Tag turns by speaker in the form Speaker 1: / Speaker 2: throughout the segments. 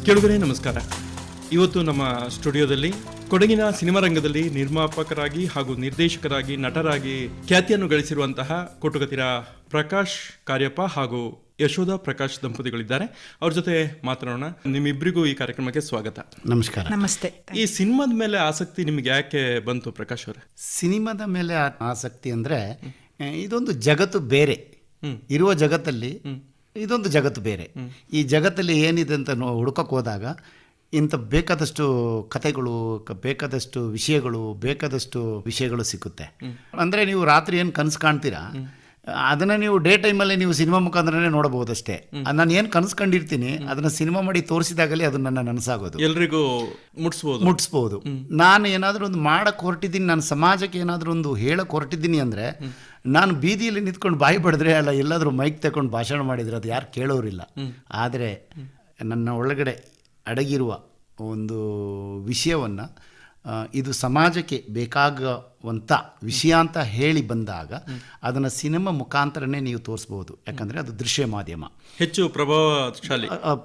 Speaker 1: ಕೇಳುಗರೆ ನಮಸ್ಕಾರ. ಇವತ್ತು ನಮ್ಮ ಸ್ಟುಡಿಯೋದಲ್ಲಿ ಕೊಡಗಿನ ಸಿನಿಮಾ ರಂಗದಲ್ಲಿ ನಿರ್ಮಾಪಕರಾಗಿ ಹಾಗೂ ನಿರ್ದೇಶಕರಾಗಿ ನಟರಾಗಿ ಖ್ಯಾತಿಯನ್ನು ಗಳಿಸಿರುವಂತಹ ಕೊಟುಗತಿರ ಪ್ರಕಾಶ್ ಕಾರ್ಯಪ್ಪ ಹಾಗೂ ಯಶೋಧ ಪ್ರಕಾಶ್ ದಂಪತಿಗಳಿದ್ದಾರೆ. ಅವ್ರ ಜೊತೆ ಮಾತನಾಡೋಣ. ನಿಮ್ಮಿಬ್ಬರಿಗೂ ಈ ಕಾರ್ಯಕ್ರಮಕ್ಕೆ ಸ್ವಾಗತ.
Speaker 2: ನಮಸ್ಕಾರ.
Speaker 3: ನಮಸ್ತೆ.
Speaker 1: ಈ ಸಿನಿಮಾದ ಮೇಲೆ ಆಸಕ್ತಿ ನಿಮ್ಗೆ ಯಾಕೆ ಬಂತು ಪ್ರಕಾಶ್ ಅವರೇ?
Speaker 2: ಸಿನಿಮಾದ ಮೇಲೆ ಆಸಕ್ತಿ ಅಂದರೆ ಇದೊಂದು ಜಗತ್ತು ಬೇರೆ, ಇರುವ ಜಗತ್ತಲ್ಲಿ ಇದೊಂದು ಜಗತ್ತು ಬೇರೆ. ಈ ಜಗತ್ತಲ್ಲಿ ಏನಿದೆ ಅಂತ ಹುಡುಕಕ್ಕೆ ಹೋದಾಗ ಇಂಥ ಬೇಕಾದಷ್ಟು ಕಥೆಗಳು, ಬೇಕಾದಷ್ಟು ವಿಷಯಗಳು ಸಿಕ್ಕುತ್ತೆ. ಅಂದರೆ ನೀವು ರಾತ್ರಿ ಏನು ಕನಸು ಕಾಣ್ತೀರಾ ಅದನ್ನು ನೀವು ಡೇ ಟೈಮಲ್ಲಿ ನೀವು ಸಿನಿಮಾ ಮುಖಾಂತರನೇ ನೋಡಬಹುದಷ್ಟೇ. ನಾನು ಏನು ಕನಸು ಕಂಡಿರ್ತೀನಿ ಅದನ್ನು ಸಿನಿಮಾ ಮಾಡಿ ತೋರಿಸಿದಾಗಲೇ ಅದು ನನ್ನ ನನಸಾಗೋದು,
Speaker 1: ಎಲ್ರಿಗೂ
Speaker 2: ಮುಟ್ಸ್ಬೋದು. ನಾನು ಏನಾದರೂ ಒಂದು ಮಾಡಕ್ಕೆ ಹೊರಟಿದ್ದೀನಿ, ನಾನು ಸಮಾಜಕ್ಕೆ ಏನಾದರೂ ಒಂದು ಹೇಳಕ್ಕೆ ಹೊರಟಿದ್ದೀನಿ ಅಂದರೆ ನಾನು ಬೀದಿಯಲ್ಲಿ ನಿಂತ್ಕೊಂಡು ಬಾಯಿ ಬಡಿದ್ರೆ ಅಲ್ಲ ಎಲ್ಲಾದರೂ ಮೈಕ್ ತಗೊಂಡು ಭಾಷಣ ಮಾಡಿದರೆ ಅದು ಯಾರು ಕೇಳೋರಿಲ್ಲ. ಆದರೆ ನನ್ನ ಒಳಗಡೆ ಅಡಗಿರುವ ಒಂದು ವಿಷಯವನ್ನು ಇದು ಸಮಾಜಕ್ಕೆ ಬೇಕಾಗುವಂಥ ವಿಷಯ ಅಂತ ಹೇಳಿ ಬಂದಾಗ ಅದನ್ನು ಸಿನಿಮಾ ಮುಖಾಂತರನೇ ನೀವು ತೋರಿಸ್ಬೋದು. ಯಾಕಂದರೆ ಅದು ದೃಶ್ಯ ಮಾಧ್ಯಮ
Speaker 1: ಹೆಚ್ಚು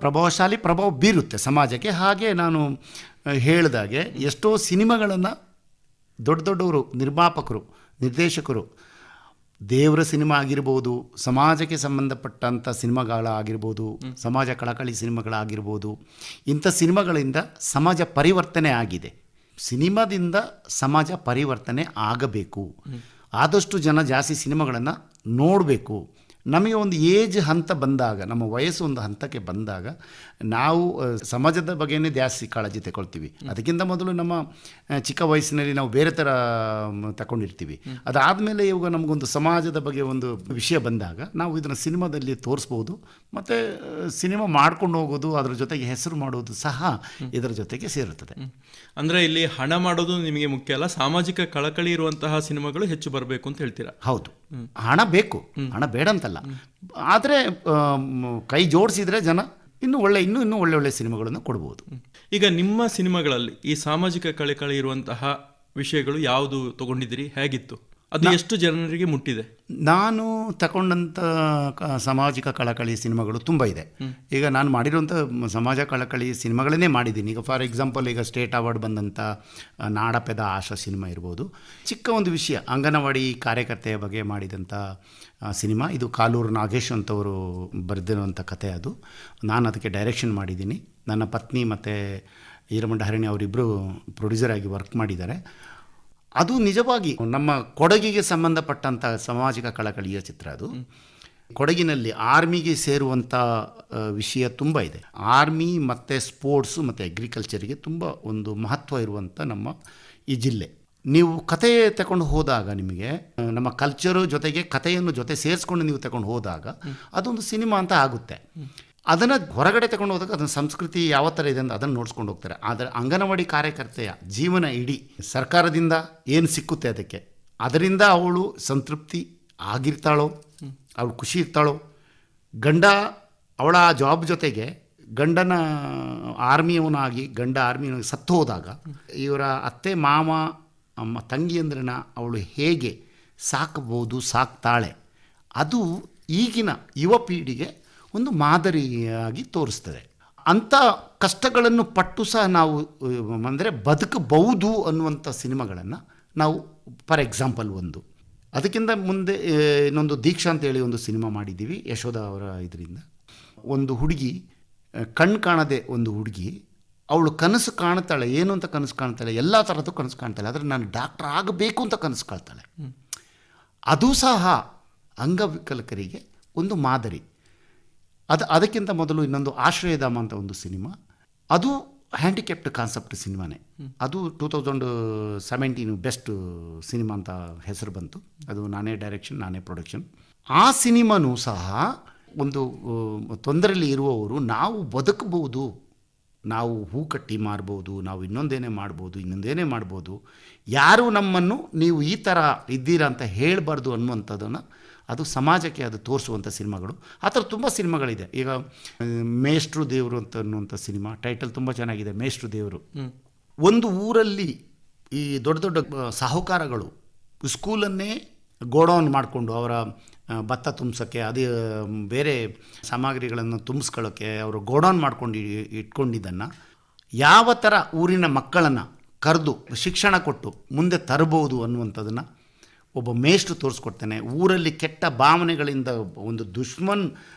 Speaker 1: ಪ್ರಭಾವ ಬೀರುತ್ತೆ ಸಮಾಜಕ್ಕೆ. ಹಾಗೆ ನಾನು ಹೇಳಿದಾಗೆ ಎಷ್ಟೋ ಸಿನಿಮಾಗಳನ್ನು ದೊಡ್ಡವರು ನಿರ್ಮಾಪಕರು, ನಿರ್ದೇಶಕರು, ದೇವರ ಸಿನಿಮಾ ಆಗಿರ್ಬೋದು, ಸಮಾಜಕ್ಕೆ ಸಂಬಂಧಪಟ್ಟಂಥ ಸಿನಿಮಾಗಳಾಗಿರ್ಬೋದು, ಸಮಾಜ ಕಳಕಳಿ ಸಿನಿಮಾಗಳಾಗಿರ್ಬೋದು, ಇಂಥ ಸಿನಿಮಾಗಳಿಂದ ಸಮಾಜ ಪರಿವರ್ತನೆ ಆಗಿದೆ. ಸಿನಿಮಾದಿಂದ ಸಮಾಜ ಪರಿವರ್ತನೆ ಆಗಬೇಕು. ಆದಷ್ಟು ಜನ ಜಾಸ್ತಿ ಸಿನಿಮಾಗಳನ್ನು ನೋಡಬೇಕು. ನಮಗೆ ಒಂದು ಏಜ್ ಹಂತ ಬಂದಾಗ, ನಮ್ಮ ವಯಸ್ಸು ಒಂದು ಹಂತಕ್ಕೆ ಬಂದಾಗ ನಾವು ಸಮಾಜದ ಬಗ್ಗೆನೇ ಜಾಸ್ತಿ ಕಾಳಜಿ ತಗೊಳ್ತೀವಿ. ಅದಕ್ಕಿಂತ ಮೊದಲು ನಮ್ಮ ಚಿಕ್ಕ ವಯಸ್ಸಿನಲ್ಲಿ ನಾವು ಬೇರೆ ಥರ ತಗೊಂಡಿರ್ತೀವಿ. ಅದಾದಮೇಲೆ ಇವಾಗ ನಮಗೊಂದು ಸಮಾಜದ ಬಗ್ಗೆ ಒಂದು ವಿಷಯ ಬಂದಾಗ ನಾವು ಇದನ್ನು ಸಿನಿಮಾದಲ್ಲಿ ತೋರಿಸ್ಬೋದು. ಮತ್ತು ಸಿನಿಮಾ ಮಾಡ್ಕೊಂಡು ಹೋಗೋದು, ಅದರ ಜೊತೆಗೆ ಹೆಸರು ಮಾಡೋದು ಸಹ ಇದರ ಜೊತೆಗೆ ಸೇರುತ್ತದೆ. ಅಂದರೆ ಇಲ್ಲಿ ಹಣ ಮಾಡೋದು ನಿಮಗೆ ಮುಖ್ಯ ಅಲ್ಲ, ಸಾಮಾಜಿಕ ಕಳಕಳಿ ಇರುವಂತಹ ಸಿನಿಮಾಗಳು ಹೆಚ್ಚು ಬರಬೇಕು ಅಂತ ಹೇಳ್ತೀರಾ?
Speaker 2: ಹೌದು, ಹಣ ಬೇಕು, ಹಣ ಬೇಡ ಅಂತಲ್ಲ. ಆದರೆ ಕೈ ಜೋಡಿಸಿದ್ರೆ ಜನ ಇನ್ನೂ ಒಳ್ಳೆ ಸಿನಿಮಾಗಳನ್ನು ಕೊಡ್ಬೋದು.
Speaker 1: ಈಗ ನಿಮ್ಮ ಸಿನಿಮಾಗಳಲ್ಲಿ ಈ ಸಾಮಾಜಿಕ ಕಳಕಳಿ ಇರುವಂತಹ ವಿಷಯಗಳು ಯಾವುದು ತಗೊಂಡಿದ್ದೀರಿ? ಹೇಗಿತ್ತು ಅದು? ಎಷ್ಟು ಜನರಿಗೆ ಮುಟ್ಟಿದೆ?
Speaker 2: ನಾನು ತಗೊಂಡಂಥ ಸಾಮಾಜಿಕ ಕಳಕಳಿ ಸಿನಿಮಾಗಳು ತುಂಬ ಇದೆ. ಈಗ ನಾನು ಮಾಡಿರುವಂಥ ಸಮಾಜ ಕಳಕಳಿ ಸಿನಿಮಾಗಳನ್ನೇ ಮಾಡಿದ್ದೀನಿ. ಈಗ ಫಾರ್ ಎಕ್ಸಾಂಪಲ್, ಈಗ ಸ್ಟೇಟ್ ಅವಾರ್ಡ್ ಬಂದಂಥ ನಾಡಪೆದ ಆಶಾ ಸಿನಿಮಾ ಇರ್ಬೋದು. ಚಿಕ್ಕ ಒಂದು ವಿಷಯ, ಅಂಗನವಾಡಿ ಕಾರ್ಯಕರ್ತೆಯ ಬಗ್ಗೆ ಮಾಡಿದಂಥ ಸಿನಿಮಾ. ಇದು ಕಾಲೂರು ನಾಗೇಶ್ ಅಂತವರು ಬರೆದಿರುವಂಥ ಕಥೆ. ಅದು ನಾನು ಅದಕ್ಕೆ ಡೈರೆಕ್ಷನ್ ಮಾಡಿದ್ದೀನಿ. ನನ್ನ ಪತ್ನಿ ಮತ್ತು ಈರಮಂಡ ಹರಣಿ ಅವರಿಬ್ಬರು ಪ್ರೊಡ್ಯೂಸರ್ ಆಗಿ ವರ್ಕ್ ಮಾಡಿದ್ದಾರೆ. ಅದು ನಿಜವಾಗಿ ನಮ್ಮ ಕೊಡಗಿಗೆ ಸಂಬಂಧಪಟ್ಟಂಥ ಸಾಮಾಜಿಕ ಕಳಕಳಿಯ ಚಿತ್ರ. ಅದು ಕೊಡಗಿನಲ್ಲಿ ಆರ್ಮಿಗೆ ಸೇರುವಂಥ ವಿಷಯ ತುಂಬ ಇದೆ. ಆರ್ಮಿ ಮತ್ತು ಸ್ಪೋರ್ಟ್ಸು ಮತ್ತು ಅಗ್ರಿಕಲ್ಚರಿಗೆ ತುಂಬ ಒಂದು ಮಹತ್ವ ಇರುವಂಥ ನಮ್ಮ ಈ ಜಿಲ್ಲೆ. ನೀವು ಕತೆ ತಗೊಂಡು ಹೋದಾಗ ನಿಮಗೆ ನಮ್ಮ ಕಲ್ಚರು ಜೊತೆಗೆ ಕಥೆಯನ್ನು ಜೊತೆ ಸೇರಿಸ್ಕೊಂಡು ನೀವು ತಗೊಂಡು ಹೋದಾಗ ಅದೊಂದು ಸಿನಿಮಾ ಅಂತ ಆಗುತ್ತೆ. ಅದನ್ನು ಹೊರಗಡೆ ತಗೊಂಡು ಹೋದಾಗ ಅದನ್ನ ಸಂಸ್ಕೃತಿ ಯಾವ ಥರ ಇದೆ ಅಂತ ಅದನ್ನು ನೋಡ್ಸ್ಕೊಂಡು ಹೋಗ್ತಾರೆ. ಆದರೆ ಅಂಗನವಾಡಿ ಕಾರ್ಯಕರ್ತೆಯ ಜೀವನ ಇಡೀ ಸರ್ಕಾರದಿಂದ ಏನು ಸಿಕ್ಕುತ್ತೆ ಅದಕ್ಕೆ, ಅದರಿಂದ ಅವಳು ಸಂತೃಪ್ತಿ ಆಗಿರ್ತಾಳೋ, ಅವಳು ಖುಷಿ ಇರ್ತಾಳೋ, ಗಂಡ ಅವಳ ಜಾಬ್ ಜೊತೆಗೆ ಗಂಡನ ಆರ್ಮಿಯವನಾಗಿ ಗಂಡ ಆರ್ಮಿಯವನಾಗಿ ಸತ್ತು ಹೋದಾಗ ಇವರ ಅತ್ತೆ ಮಾವ ಅಮ್ಮ ತಂಗಿಯಂದ್ರನ್ನ ಅವಳು ಹೇಗೆ ಸಾಕ್ತಾಳೆ, ಅದು ಈಗಿನ ಯುವ ಪೀಳಿಗೆ ಒಂದು ಮಾದರಿಯಾಗಿ ತೋರಿಸ್ತದೆ. ಅಂಥ ಕಷ್ಟಗಳನ್ನು ಪಟ್ಟು ಸಹ ನಾವು ಅಂದರೆ ಬದುಕಬಹುದು ಅನ್ನುವಂಥ ಸಿನಿಮಾಗಳನ್ನು ನಾವು ಫಾರ್ ಎಕ್ಸಾಂಪಲ್ ಒಂದು. ಅದಕ್ಕಿಂತ ಮುಂದೆ ಇನ್ನೊಂದು ದೀಕ್ಷಾ ಅಂತೇಳಿ ಒಂದು ಸಿನಿಮಾ ಮಾಡಿದ್ದೀವಿ ಯಶೋಧ ಅವರ ಇದರಿಂದ. ಒಂದು ಹುಡುಗಿ, ಕಣ್ಣು ಕಾಣದೆ ಒಂದು ಹುಡುಗಿ, ಅವಳು ಕನಸು ಕಾಣ್ತಾಳೆ. ಏನು ಅಂತ ಕನಸು ಕಾಣ್ತಾಳೆ? ಎಲ್ಲ ಥರದ್ದು ಕನಸು ಕಾಣ್ತಾಳೆ. ಆದರೆ ನಾನು ಡಾಕ್ಟರ್ ಆಗಬೇಕು ಅಂತ ಕನಸು ಕಾಣ್ತಾಳೆ. ಅದು ಸಹ ಅಂಗವಿಕಲಕರಿಗೆ ಒಂದು ಮಾದರಿ. ಅದಕ್ಕಿಂತ ಮೊದಲು ಇನ್ನೊಂದು ಆಶ್ರಯಧಾಮ ಅಂತ ಒಂದು ಸಿನಿಮಾ. ಅದು ಹ್ಯಾಂಡಿಕ್ಯಾಪ್ಟ್ ಕಾನ್ಸೆಪ್ಟ್ ಸಿನಿಮಾನೇ. ಅದು 2017 ಬೆಸ್ಟ್ ಸಿನಿಮಾ ಅಂತ ಹೆಸರು ಬಂತು. ಅದು ನಾನೇ ಡೈರೆಕ್ಷನ್, ನಾನೇ ಪ್ರೊಡಕ್ಷನ್. ಆ ಸಿನಿಮಾನೂ ಸಹ ಒಂದು ತೊಂದರೆಯಲ್ಲಿ ಇರುವವರು ನಾವು ಬದುಕಬಹುದು, ನಾವು ಹೂ ಕಟ್ಟಿ ಮಾರ್ಬೋದು, ನಾವು ಇನ್ನೊಂದೇನೇ ಮಾಡ್ಬೋದು, ಯಾರು ನಮ್ಮನ್ನು ನೀವು ಈ ಥರ ಇದ್ದೀರಾ ಅಂತ ಹೇಳಬಾರ್ದು ಅನ್ನುವಂಥದ್ದನ್ನು ಅದು ಸಮಾಜಕ್ಕೆ ಅದು ತೋರಿಸುವಂಥ ಸಿನಿಮಾಗಳು. ಆ ಥರ ತುಂಬ ಸಿನಿಮಾಗಳಿದೆ. ಈಗ ಮೇಷ್ಟ್ರು ದೇವರು ಅಂತ ಅನ್ನುವಂಥ ಸಿನಿಮಾ, ಟೈಟಲ್ ತುಂಬ ಚೆನ್ನಾಗಿದೆ, ಮೇಷ್ಟ್ರು ದೇವರು. ಒಂದು ಊರಲ್ಲಿ ಈ ದೊಡ್ಡ ದೊಡ್ಡ ಸಾಹುಕಾರಗಳು ಸ್ಕೂಲನ್ನೇ ಗೋಡೌನ್ ಮಾಡಿಕೊಂಡು ಅವರ
Speaker 1: ಭತ್ತ ತುಂಬಿಸೋಕ್ಕೆ ಅದು ಬೇರೆ ಸಾಮಗ್ರಿಗಳನ್ನು ತುಂಬಿಸ್ಕೊಳ್ಳೋಕ್ಕೆ ಅವರು ಗೋಡೌನ್ ಮಾಡ್ಕೊಂಡು ಇಟ್ಕೊಂಡಿದ್ದನ್ನು ಯಾವ ಥರ ಊರಿನ ಮಕ್ಕಳನ್ನು ಕರೆದು ಶಿಕ್ಷಣ ಕೊಟ್ಟು ಮುಂದೆ ತರಬಹುದು ಅನ್ನುವಂಥದ್ದನ್ನು ಒಬ್ಬ ಮೇಷ್ಟ್ರು ತೋರಿಸ್ಕೊಡ್ತಾನೆ. ಊರಲ್ಲಿ ಕೆಟ್ಟ ಭಾವನೆಗಳಿಂದ ಒಂದು ದುಶ್ಮನ್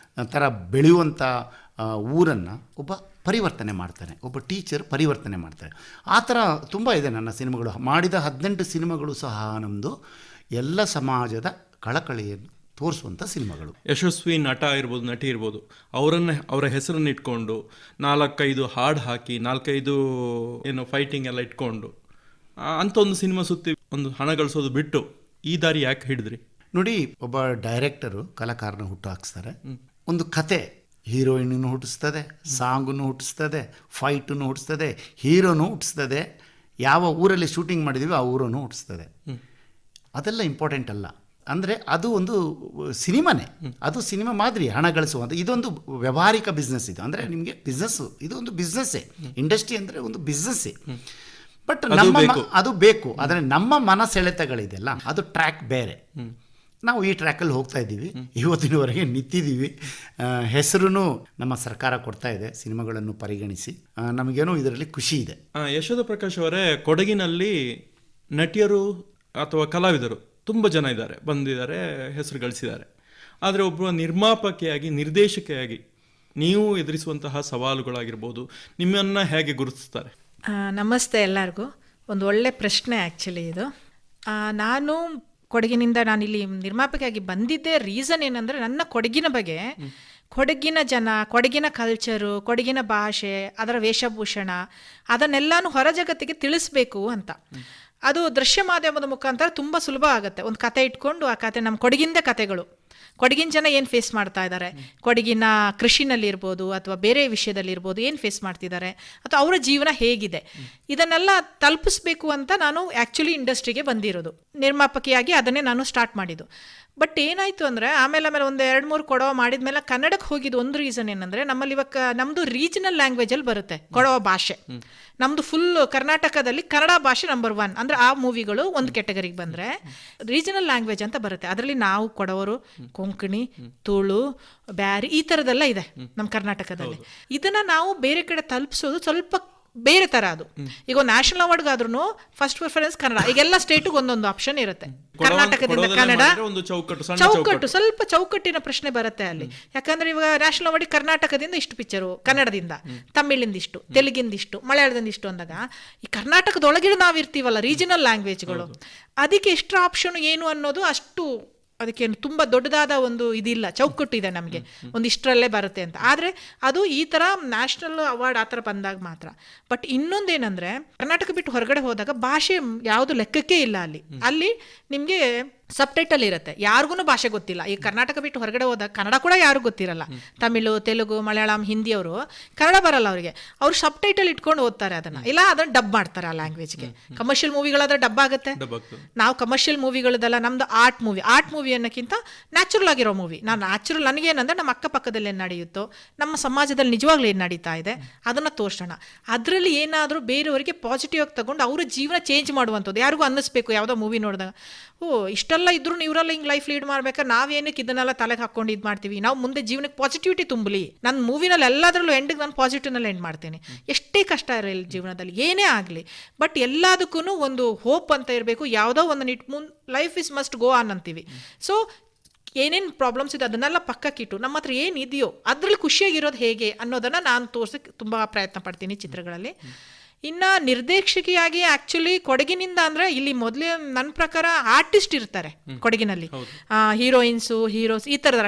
Speaker 1: ಥರ ಬೆಳೆಯುವಂಥ ಊರನ್ನು ಒಬ್ಬ ಪರಿವರ್ತನೆ ಮಾಡ್ತಾನೆ, ಒಬ್ಬ ಟೀಚರ್ ಪರಿವರ್ತನೆ ಮಾಡ್ತಾರೆ. ಆ ಥರ ತುಂಬ ಇದೆ ನನ್ನ ಸಿನಿಮಾಗಳು. ಮಾಡಿದ 18 ಸಿನಿಮಾಗಳು ಸಹ ನಮ್ಮದು ಎಲ್ಲ ಸಮಾಜದ ಕಳಕಳಿಯನ್ನು ತೋರಿಸುವಂಥ ಸಿನಿಮಾಗಳು.
Speaker 3: ಯಶಸ್ವಿ ನಟ ಇರ್ಬೋದು, ನಟಿ ಇರ್ಬೋದು, ಅವರ ಹೆಸರನ್ನು ಇಟ್ಕೊಂಡು 4-5 ಹಾಡು ಹಾಕಿ 4-5 ಏನು ಫೈಟಿಂಗ್ ಎಲ್ಲ ಇಟ್ಕೊಂಡು ಅಂಥ ಒಂದು ಸಿನಿಮಾ ಸುತ್ತಿ ಒಂದು ಹಣ ಗಳಿಸೋದು ಬಿಟ್ಟು ಈ ದಾರಿ ಯಾಕೆ ಹಿಡಿದ್ರಿ?
Speaker 1: ನೋಡಿ, ಒಬ್ಬ ಡೈರೆಕ್ಟರು ಕಲಾಕಾರನ ಹುಟ್ಟು ಹಾಕಿಸ್ತಾರೆ. ಒಂದು ಕತೆ ಹೀರೋಯಿನನ್ನು ಹುಟ್ಟಿಸ್ತದೆ, ಸಾಂಗನ್ನು ಹುಟ್ಟಿಸ್ತದೆ, ಫೈಟನ್ನು ಹುಟ್ಟಿಸ್ತದೆ, ಹೀರೋನು ಹುಟ್ಟಿಸ್ತದೆ, ಯಾವ ಊರಲ್ಲಿ ಶೂಟಿಂಗ್ ಮಾಡಿದ್ದೀವಿ ಆ ಊರನ್ನು ಹುಟ್ಟಿಸ್ತದೆ. ಅದೆಲ್ಲ ಇಂಪಾರ್ಟೆಂಟ್ ಅಲ್ಲ. ಅಂದರೆ ಅದು ಒಂದು ಸಿನಿಮಾನೇ, ಅದು ಸಿನಿಮಾ ಮಾದರಿ ಹಣ ಗಳಿಸುವಂಥ ಇದೊಂದು ವ್ಯಾವಹಾರಿಕ ಬಿಸ್ನೆಸ್. ಇದು ಅಂದರೆ ನಿಮಗೆ ಬಿಸ್ನೆಸ್ಸು, ಇದು ಒಂದು ಬಿಸ್ನೆಸ್ಸೇ. ಇಂಡಸ್ಟ್ರಿ ಅಂದರೆ ಒಂದು ಬಿಸ್ನೆಸ್ಸೇ. ಬಟ್ ಅದು ಬೇಕು. ಆದರೆ ನಮ್ಮ ಮನಸೆಳೆತಗಳಿದೆಯಲ್ಲ, ಅದು ಟ್ರ್ಯಾಕ್ ಬೇರೆ. ನಾವು ಈ ಟ್ರ್ಯಾಕಲ್ಲಿ ಹೋಗ್ತಾ ಇದ್ದೀವಿ, ಇವತ್ತಿನವರೆಗೆ ನಿಂತಿದ್ದೀವಿ. ಹೆಸರು ನಮ್ಮ ಸರ್ಕಾರ ಕೊಡ್ತಾ ಇದೆ ಸಿನಿಮಾಗಳನ್ನು ಪರಿಗಣಿಸಿ. ನಮಗೇನೋ ಇದರಲ್ಲಿ ಖುಷಿ ಇದೆ.
Speaker 3: ಯಶೋಧ ಪ್ರಕಾಶ್ ಅವರೇ, ಕೊಡಗಿನಲ್ಲಿ ನಟಿಯರು ಅಥವಾ ಕಲಾವಿದರು ತುಂಬ ಜನ ಇದ್ದಾರೆ, ಬಂದಿದ್ದಾರೆ, ಹೆಸರು ಗಳಿಸಿದ್ದಾರೆ. ಆದರೆ ಒಬ್ಬ ನಿರ್ಮಾಪಕಿಯಾಗಿ, ನಿರ್ದೇಶಕಿಯಾಗಿ ನೀವು ಎದುರಿಸುವಂತಹ ಸವಾಲುಗಳಾಗಿರ್ಬೋದು, ನಿಮ್ಮನ್ನು ಹೇಗೆ ಗುರುತಿಸ್ತಾರೆ?
Speaker 4: ನಮಸ್ತೆ ಎಲ್ಲರಿಗೂ. ಒಂದು ಒಳ್ಳೆ ಪ್ರಶ್ನೆ ಆ್ಯಕ್ಚುಲಿ ಇದು. ನಾನು ಕೊಡಗಿನಿಂದ ನಾನಿಲ್ಲಿ ನಿರ್ಮಾಪಕಿಯಾಗಿ ಬಂದಿದ್ದೇ ರೀಸನ್ ಏನಂದರೆ, ನನ್ನ ಕೊಡಗಿನ ಬಗ್ಗೆ, ಕೊಡಗಿನ ಜನ, ಕೊಡಗಿನ ಕಲ್ಚರು, ಕೊಡಗಿನ ಭಾಷೆ, ಅದರ ವೇಷಭೂಷಣ, ಅದನ್ನೆಲ್ಲಾನು ಹೊರ ಜಗತ್ತಿಗೆ ತಿಳಿಸ್ಬೇಕು ಅಂತ. ಅದು ದೃಶ್ಯ ಮಾಧ್ಯಮದ ಮುಖಾಂತರ ತುಂಬ ಸುಲಭ ಆಗುತ್ತೆ. ಒಂದು ಕತೆ ಇಟ್ಕೊಂಡು ಆ ಕತೆ, ನಮ್ಮ ಕೊಡಗಿಂದ ಕತೆಗಳು, ಕೊಡಗಿನ ಜನ ಏನು ಫೇಸ್ ಮಾಡ್ತಾ ಇದ್ದಾರೆ, ಕೊಡಗಿನ ಕೃಷಿನಲ್ಲಿರ್ಬೋದು ಅಥವಾ ಬೇರೆ ವಿಷಯದಲ್ಲಿರ್ಬೋದು ಏನು ಫೇಸ್ ಮಾಡ್ತಿದ್ದಾರೆ, ಅಥವಾ ಅವರ ಜೀವನ ಹೇಗಿದೆ, ಇದನ್ನೆಲ್ಲ ತಲುಪಿಸ್ಬೇಕು ಅಂತ ನಾನು ಆ್ಯಕ್ಚುಲಿ ಇಂಡಸ್ಟ್ರಿಗೆ ಬಂದಿರೋದು. ನಿರ್ಮಾಪಕಿಯಾಗಿ ಅದನ್ನೇ ನಾನು ಸ್ಟಾರ್ಟ್ ಮಾಡಿದ್ದು. ಬಟ್ ಏನಾಯಿತು ಅಂದರೆ, ಆಮೇಲೆ ಒಂದು 2-3 ಕೊಡವ ಮಾಡಿದ್ಮೇಲೆ ಕನ್ನಡಕ್ಕೆ ಹೋಗಿದ್ದು ಒಂದು ರೀಸನ್ ಏನಂದರೆ, ನಮ್ಮಲ್ಲಿ ಇವಾಗ ನಮ್ಮದು ರೀಜನಲ್ ಲ್ಯಾಂಗ್ವೇಜಲ್ಲಿ ಬರುತ್ತೆ ಕೊಡವ ಭಾಷೆ. ನಮ್ಮದು ಫುಲ್ ಕರ್ನಾಟಕದಲ್ಲಿ ಕನ್ನಡ ಭಾಷೆ ನಂಬರ್ 1. ಅಂದರೆ ಆ ಮೂವಿಗಳು ಒಂದು ಕೆಟಗರಿಗೆ ಬಂದರೆ ರೀಜನಲ್ ಲ್ಯಾಂಗ್ವೇಜ್ ಅಂತ ಬರುತ್ತೆ. ಅದರಲ್ಲಿ ನಾವು ಕೊಡವರು, ಕೊಂಕಣಿ, ತುಳು, ಬ್ಯಾರಿ ಈ ಥರದ್ದೆಲ್ಲ ಇದೆ ನಮ್ಮ ಕರ್ನಾಟಕದಲ್ಲಿ. ಇದನ್ನು ನಾವು ಬೇರೆ ಕಡೆ ತಲುಪಿಸೋದು ಸ್ವಲ್ಪ ಬೇರೆ ಥರ. ಅದು ಈಗ ನ್ಯಾಷನಲ್ ಅವಾರ್ಡ್ಗಾದ್ರೂ ಫಸ್ಟ್ ಪ್ರಿಫರೆನ್ಸ್ ಕನ್ನಡ. ಈಗೆಲ್ಲ ಸ್ಟೇಟಿಗೆ ಒಂದೊಂದು ಆಪ್ಷನ್ ಇರುತ್ತೆ. ಕರ್ನಾಟಕದಿಂದ ಕನ್ನಡ ಚೌಕಟ್ಟು, ಸ್ವಲ್ಪ ಚೌಕಟ್ಟಿನ ಪ್ರಶ್ನೆ ಬರುತ್ತೆ ಅಲ್ಲಿ. ಯಾಕಂದ್ರೆ ಇವಾಗ ನ್ಯಾಷನಲ್ ಅವಾರ್ಡ್ ಕರ್ನಾಟಕದಿಂದ ಇಷ್ಟು ಪಿಕ್ಚರು, ಕನ್ನಡದಿಂದ, ತಮಿಳಿಂದ ಇಷ್ಟು, ತೆಲುಗಿಂದ ಇಷ್ಟು, ಮಲಯಾಳದಿಂದ ಇಷ್ಟು ಅಂದಾಗ ಈ ಕರ್ನಾಟಕದೊಳಗಿನ ನಾವಿರ್ತೀವಲ್ಲ ರೀಜನಲ್ ಲ್ಯಾಂಗ್ವೇಜ್ಗಳು, ಅದಕ್ಕೆ ಎಷ್ಟು ಆಪ್ಷನ್ ಏನು ಅನ್ನೋದು ಅಷ್ಟು ಅದಕ್ಕೇನು ತುಂಬ ದೊಡ್ಡದಾದ ಒಂದು ಇದಿಲ್ಲ, ಚೌಕಟ್ಟು ಇದೆ ನಮಗೆ, ಒಂದು ಇಷ್ಟರಲ್ಲೇ ಬರುತ್ತೆ ಅಂತ. ಆದರೆ ಅದು ಈ ಥರ ನ್ಯಾಷನಲ್ ಅವಾರ್ಡ್ ಆ ಥರ ಬಂದಾಗ ಮಾತ್ರ. ಬಟ್ ಇನ್ನೊಂದೇನೆಂದರೆ, ಕರ್ನಾಟಕ ಬಿಟ್ಟು ಹೊರಗಡೆ ಹೋದಾಗ ಭಾಷೆ ಯಾವುದು ಲೆಕ್ಕಕ್ಕೆ ಇಲ್ಲ ಅಲ್ಲಿ ನಿಮಗೆ ಸಬ್ಟೈಟಲ್ ಇರುತ್ತೆ. ಯಾರಿಗೂ ಭಾಷೆ ಗೊತ್ತಿಲ್ಲ. ಈ ಕರ್ನಾಟಕ ಬಿಟ್ಟು ಹೊರಗಡೆ ಹೋದಾಗ ಕನ್ನಡ ಕೂಡ ಯಾರು ಗೊತ್ತಿರಲ್ಲ. ತಮಿಳು, ತೆಲುಗು, ಮಲಯಾಳಂ, ಹಿಂದಿಯವರು ಕನ್ನಡ ಬರಲ್ಲ ಅವರಿಗೆ. ಅವ್ರು ಸಬ್ಟೈಟಲ್ ಇಟ್ಕೊಂಡು ಓದ್ತಾರೆ ಅದನ್ನು, ಇಲ್ಲ ಅದನ್ನು ಡಬ್ ಮಾಡ್ತಾರೆ ಆ ಲ್ಯಾಂಗ್ವೇಜ್ಗೆ. ಕಮರ್ಷಿಯಲ್ ಮೂವಿಗಳಾದ್ರೆ ಡಬ್ ಆಗುತ್ತೆ. ನಾವು ಕಮರ್ಷಿಯಲ್ ಮೂವಿಗಳದೆಲ್ಲ, ನಮ್ದು ಆರ್ಟ್ ಮೂವಿ ಅನ್ನೋಕ್ಕಿಂತ ನ್ಯಾಚುರಲ್ ಆಗಿರೋ ಮೂವಿ. ನ್ಯಾಚುರಲ್ ನನಗೇನಂದ್ರೆ, ನಮ್ಮ ಅಕ್ಕಪಕ್ಕದಲ್ಲಿ ಏನು ನಡೆಯುತ್ತೋ, ನಮ್ಮ ಸಮಾಜದಲ್ಲಿ ನಿಜವಾಗ್ಲೂ ಏನು ನಡೀತಾ ಇದೆ ಅದನ್ನು ತೋರಿಸೋಣ. ಅದರಲ್ಲಿ ಏನಾದರೂ ಬೇರೆಯವರಿಗೆ ಪಾಸಿಟಿವ್ ಆಗಿ ತಗೊಂಡು ಅವರ ಜೀವನ ಚೇಂಜ್ ಮಾಡುವಂಥದ್ದು. ಯಾರಿಗೂ ಅನ್ನಿಸ್ಬೇಕು ಯಾವುದೋ ಮೂವಿ ನೋಡಿದಾಗ, ಇಷ್ಟೆಲ್ಲ ಇದ್ರೂ ಇವರೆಲ್ಲ ಹಿಂಗೆ ಲೈಫ್ ಲೀಡ್ ಮಾಡ್ಬೇಕಾದ್ರೆ ನಾವೇನಕ್ಕೆ ಇದನ್ನೆಲ್ಲ ತಲೆಗೆ ಹಾಕೊಂಡು ಇದು ಮಾಡ್ತೀವಿ, ನಾವು ಮುಂದೆ ಜೀವನಕ್ಕೆ ಪಾಸಿಟಿವಿಟಿ ತುಂಬಲಿ. ನನ್ನ ಮೂವಿನಲ್ಲಿ ಎಲ್ಲದರಲ್ಲೂ ಎಂಡಿಗೆ ನಾನು ಪಾಸಿಟಿವ್ನಲ್ಲಿ ಎಂಡ್ ಮಾಡ್ತೇನೆ. ಎಷ್ಟೇ ಕಷ್ಟ ಇರಲಿ ಜೀವನದಲ್ಲಿ, ಏನೇ ಆಗಲಿ, ಬಟ್ ಎಲ್ಲದಕ್ಕೂ ಒಂದು ಹೋಪ್ ಅಂತ ಇರಬೇಕು. ಯಾವುದೋ ಒಂದು life is must go on ಅಂತೀವಿ. ಸೊ ಏನೇನು ಪ್ರಾಬ್ಲಮ್ಸ್ ಇದೆ ಅದನ್ನೆಲ್ಲ ಪಕ್ಕಕ್ಕಿಟ್ಟು ನಮ್ಮ ಹತ್ರ ಏನಿದೆಯೋ ಅದರಲ್ಲಿ ಖುಷಿಯಾಗಿರೋದು ಹೇಗೆ ಅನ್ನೋದನ್ನು ನಾನು ತೋರ್ಸೋಕ್ಕೆ ತುಂಬ ಪ್ರಯತ್ನ ಪಡ್ತೀನಿ ಚಿತ್ರಗಳಲ್ಲಿ. ಇನ್ನು ನಿರ್ದೇಶಕಿಯಾಗಿ ಆ್ಯಕ್ಚುಲಿ ಕೊಡಗಿನಿಂದ ಅಂದರೆ, ಇಲ್ಲಿ ಮೊದಲೇ ನನ್ನ ಪ್ರಕಾರ ಆರ್ಟಿಸ್ಟ್ ಇರ್ತಾರೆ ಕೊಡಗಿನಲ್ಲಿ, ಹೀರೋಯಿನ್ಸು, ಹೀರೋಸ್ ಈ ಥರದ.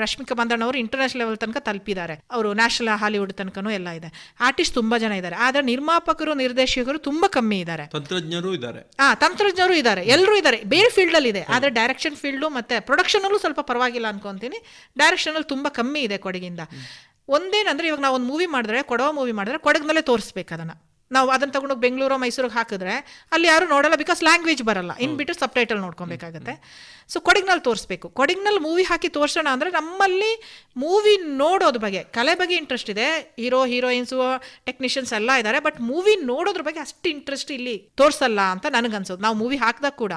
Speaker 4: ರಶ್ಮಿಕಾ ಮಂದಣ್ಣ ಅವರು ಇಂಟರ್ನ್ಯಾಷನಲ್ ಲೆವೆಲ್ ತನಕ ತಲುಪಿದ್ದಾರೆ. ಅವರು ನ್ಯಾಷನಲ್ ಹಾಲಿವುಡ್ ತನಕನೂ ಎಲ್ಲ ಇದೆ. ಆರ್ಟಿಸ್ಟ್ ತುಂಬ ಜನ ಇದ್ದಾರೆ. ಆದರೆ ನಿರ್ಮಾಪಕರು, ನಿರ್ದೇಶಕರು ತುಂಬ ಕಮ್ಮಿ ಇದ್ದಾರೆ.
Speaker 3: ತಂತ್ರಜ್ಞರು ಇದ್ದಾರೆ,
Speaker 4: ತಂತ್ರಜ್ಞರು ಇದ್ದಾರೆ, ಎಲ್ಲರೂ ಇದ್ದಾರೆ. ಬೇರೆ ಫೀಲ್ಡಲ್ಲಿ ಇದೆ. ಆದರೆ ಡೈರೆಕ್ಷನ್ ಫೀಲ್ಡು ಮತ್ತು ಪ್ರೊಡಕ್ಷನಲ್ಲೂ ಸ್ವಲ್ಪ ಪರವಾಗಿಲ್ಲ ಅನ್ಕೊತೀನಿ. ಡೈರೆಕ್ಷನಲ್ಲಿ ತುಂಬ ಕಮ್ಮಿ ಇದೆ ಕೊಡಗಿಂದ. ಒಂದೇನಂದರೆ, ಇವಾಗ ನಾವು ಒಂದು ಮೂವಿ ಮಾಡಿದ್ರೆ, ಕೊಡವ ಮೂವಿ ಮಾಡಿದ್ರೆ ಕೊಡಗಿನಲ್ಲೇ ತೋರಿಸ್ಬೇಕು ಅದನ್ನು. ನಾವು ಅದನ್ನು ತಗೊಂಡೋಗಿ ಬೆಂಗಳೂರು ಮೈಸೂರಿಗೆ ಹಾಕಿದ್ರೆ ಅಲ್ಲಿ ಯಾರು ನೋಡಲ್ಲ, ಬಿಕಾಸ್ ಲ್ಯಾಂಗ್ವೇಜ್ ಬರಲ್ಲ, ಇನ್ಬಿಟ್ಟು ಸಬ್ ಟೈಟಲ್ ನೋಡ್ಕೊಬೇಕಾಗತ್ತೆ. ಸೊ ಕೊಡಗಿನಲ್ಲಿ ತೋರಿಸ್ಬೇಕು. ಕೊಡಗಿನಲ್ಲಿ ಮೂವಿ ಹಾಕಿ ತೋರಿಸೋಣ ಅಂದರೆ ನಮ್ಮಲ್ಲಿ ಮೂವಿ ನೋಡೋದ್ರ ಬಗ್ಗೆ, ಕಲೆ ಬಗ್ಗೆ ಇಂಟ್ರೆಸ್ಟ್ ಇದೆ, ಹೀರೋ ಹೀರೋಯಿನ್ಸು ಟೆಕ್ನಿಷಿಯನ್ಸ್ ಎಲ್ಲ ಇದ್ದಾರೆ, ಬಟ್ ಮೂವಿ ನೋಡೋದ್ರ ಬಗ್ಗೆ ಅಷ್ಟು ಇಂಟ್ರೆಸ್ಟ್ ಇಲ್ಲಿ ತೋರಿಸಲ್ಲ ಅಂತ ನನಗನ್ಸೋದು. ನಾವು ಮೂವಿ ಹಾಕಿದಾಗ ಕೂಡ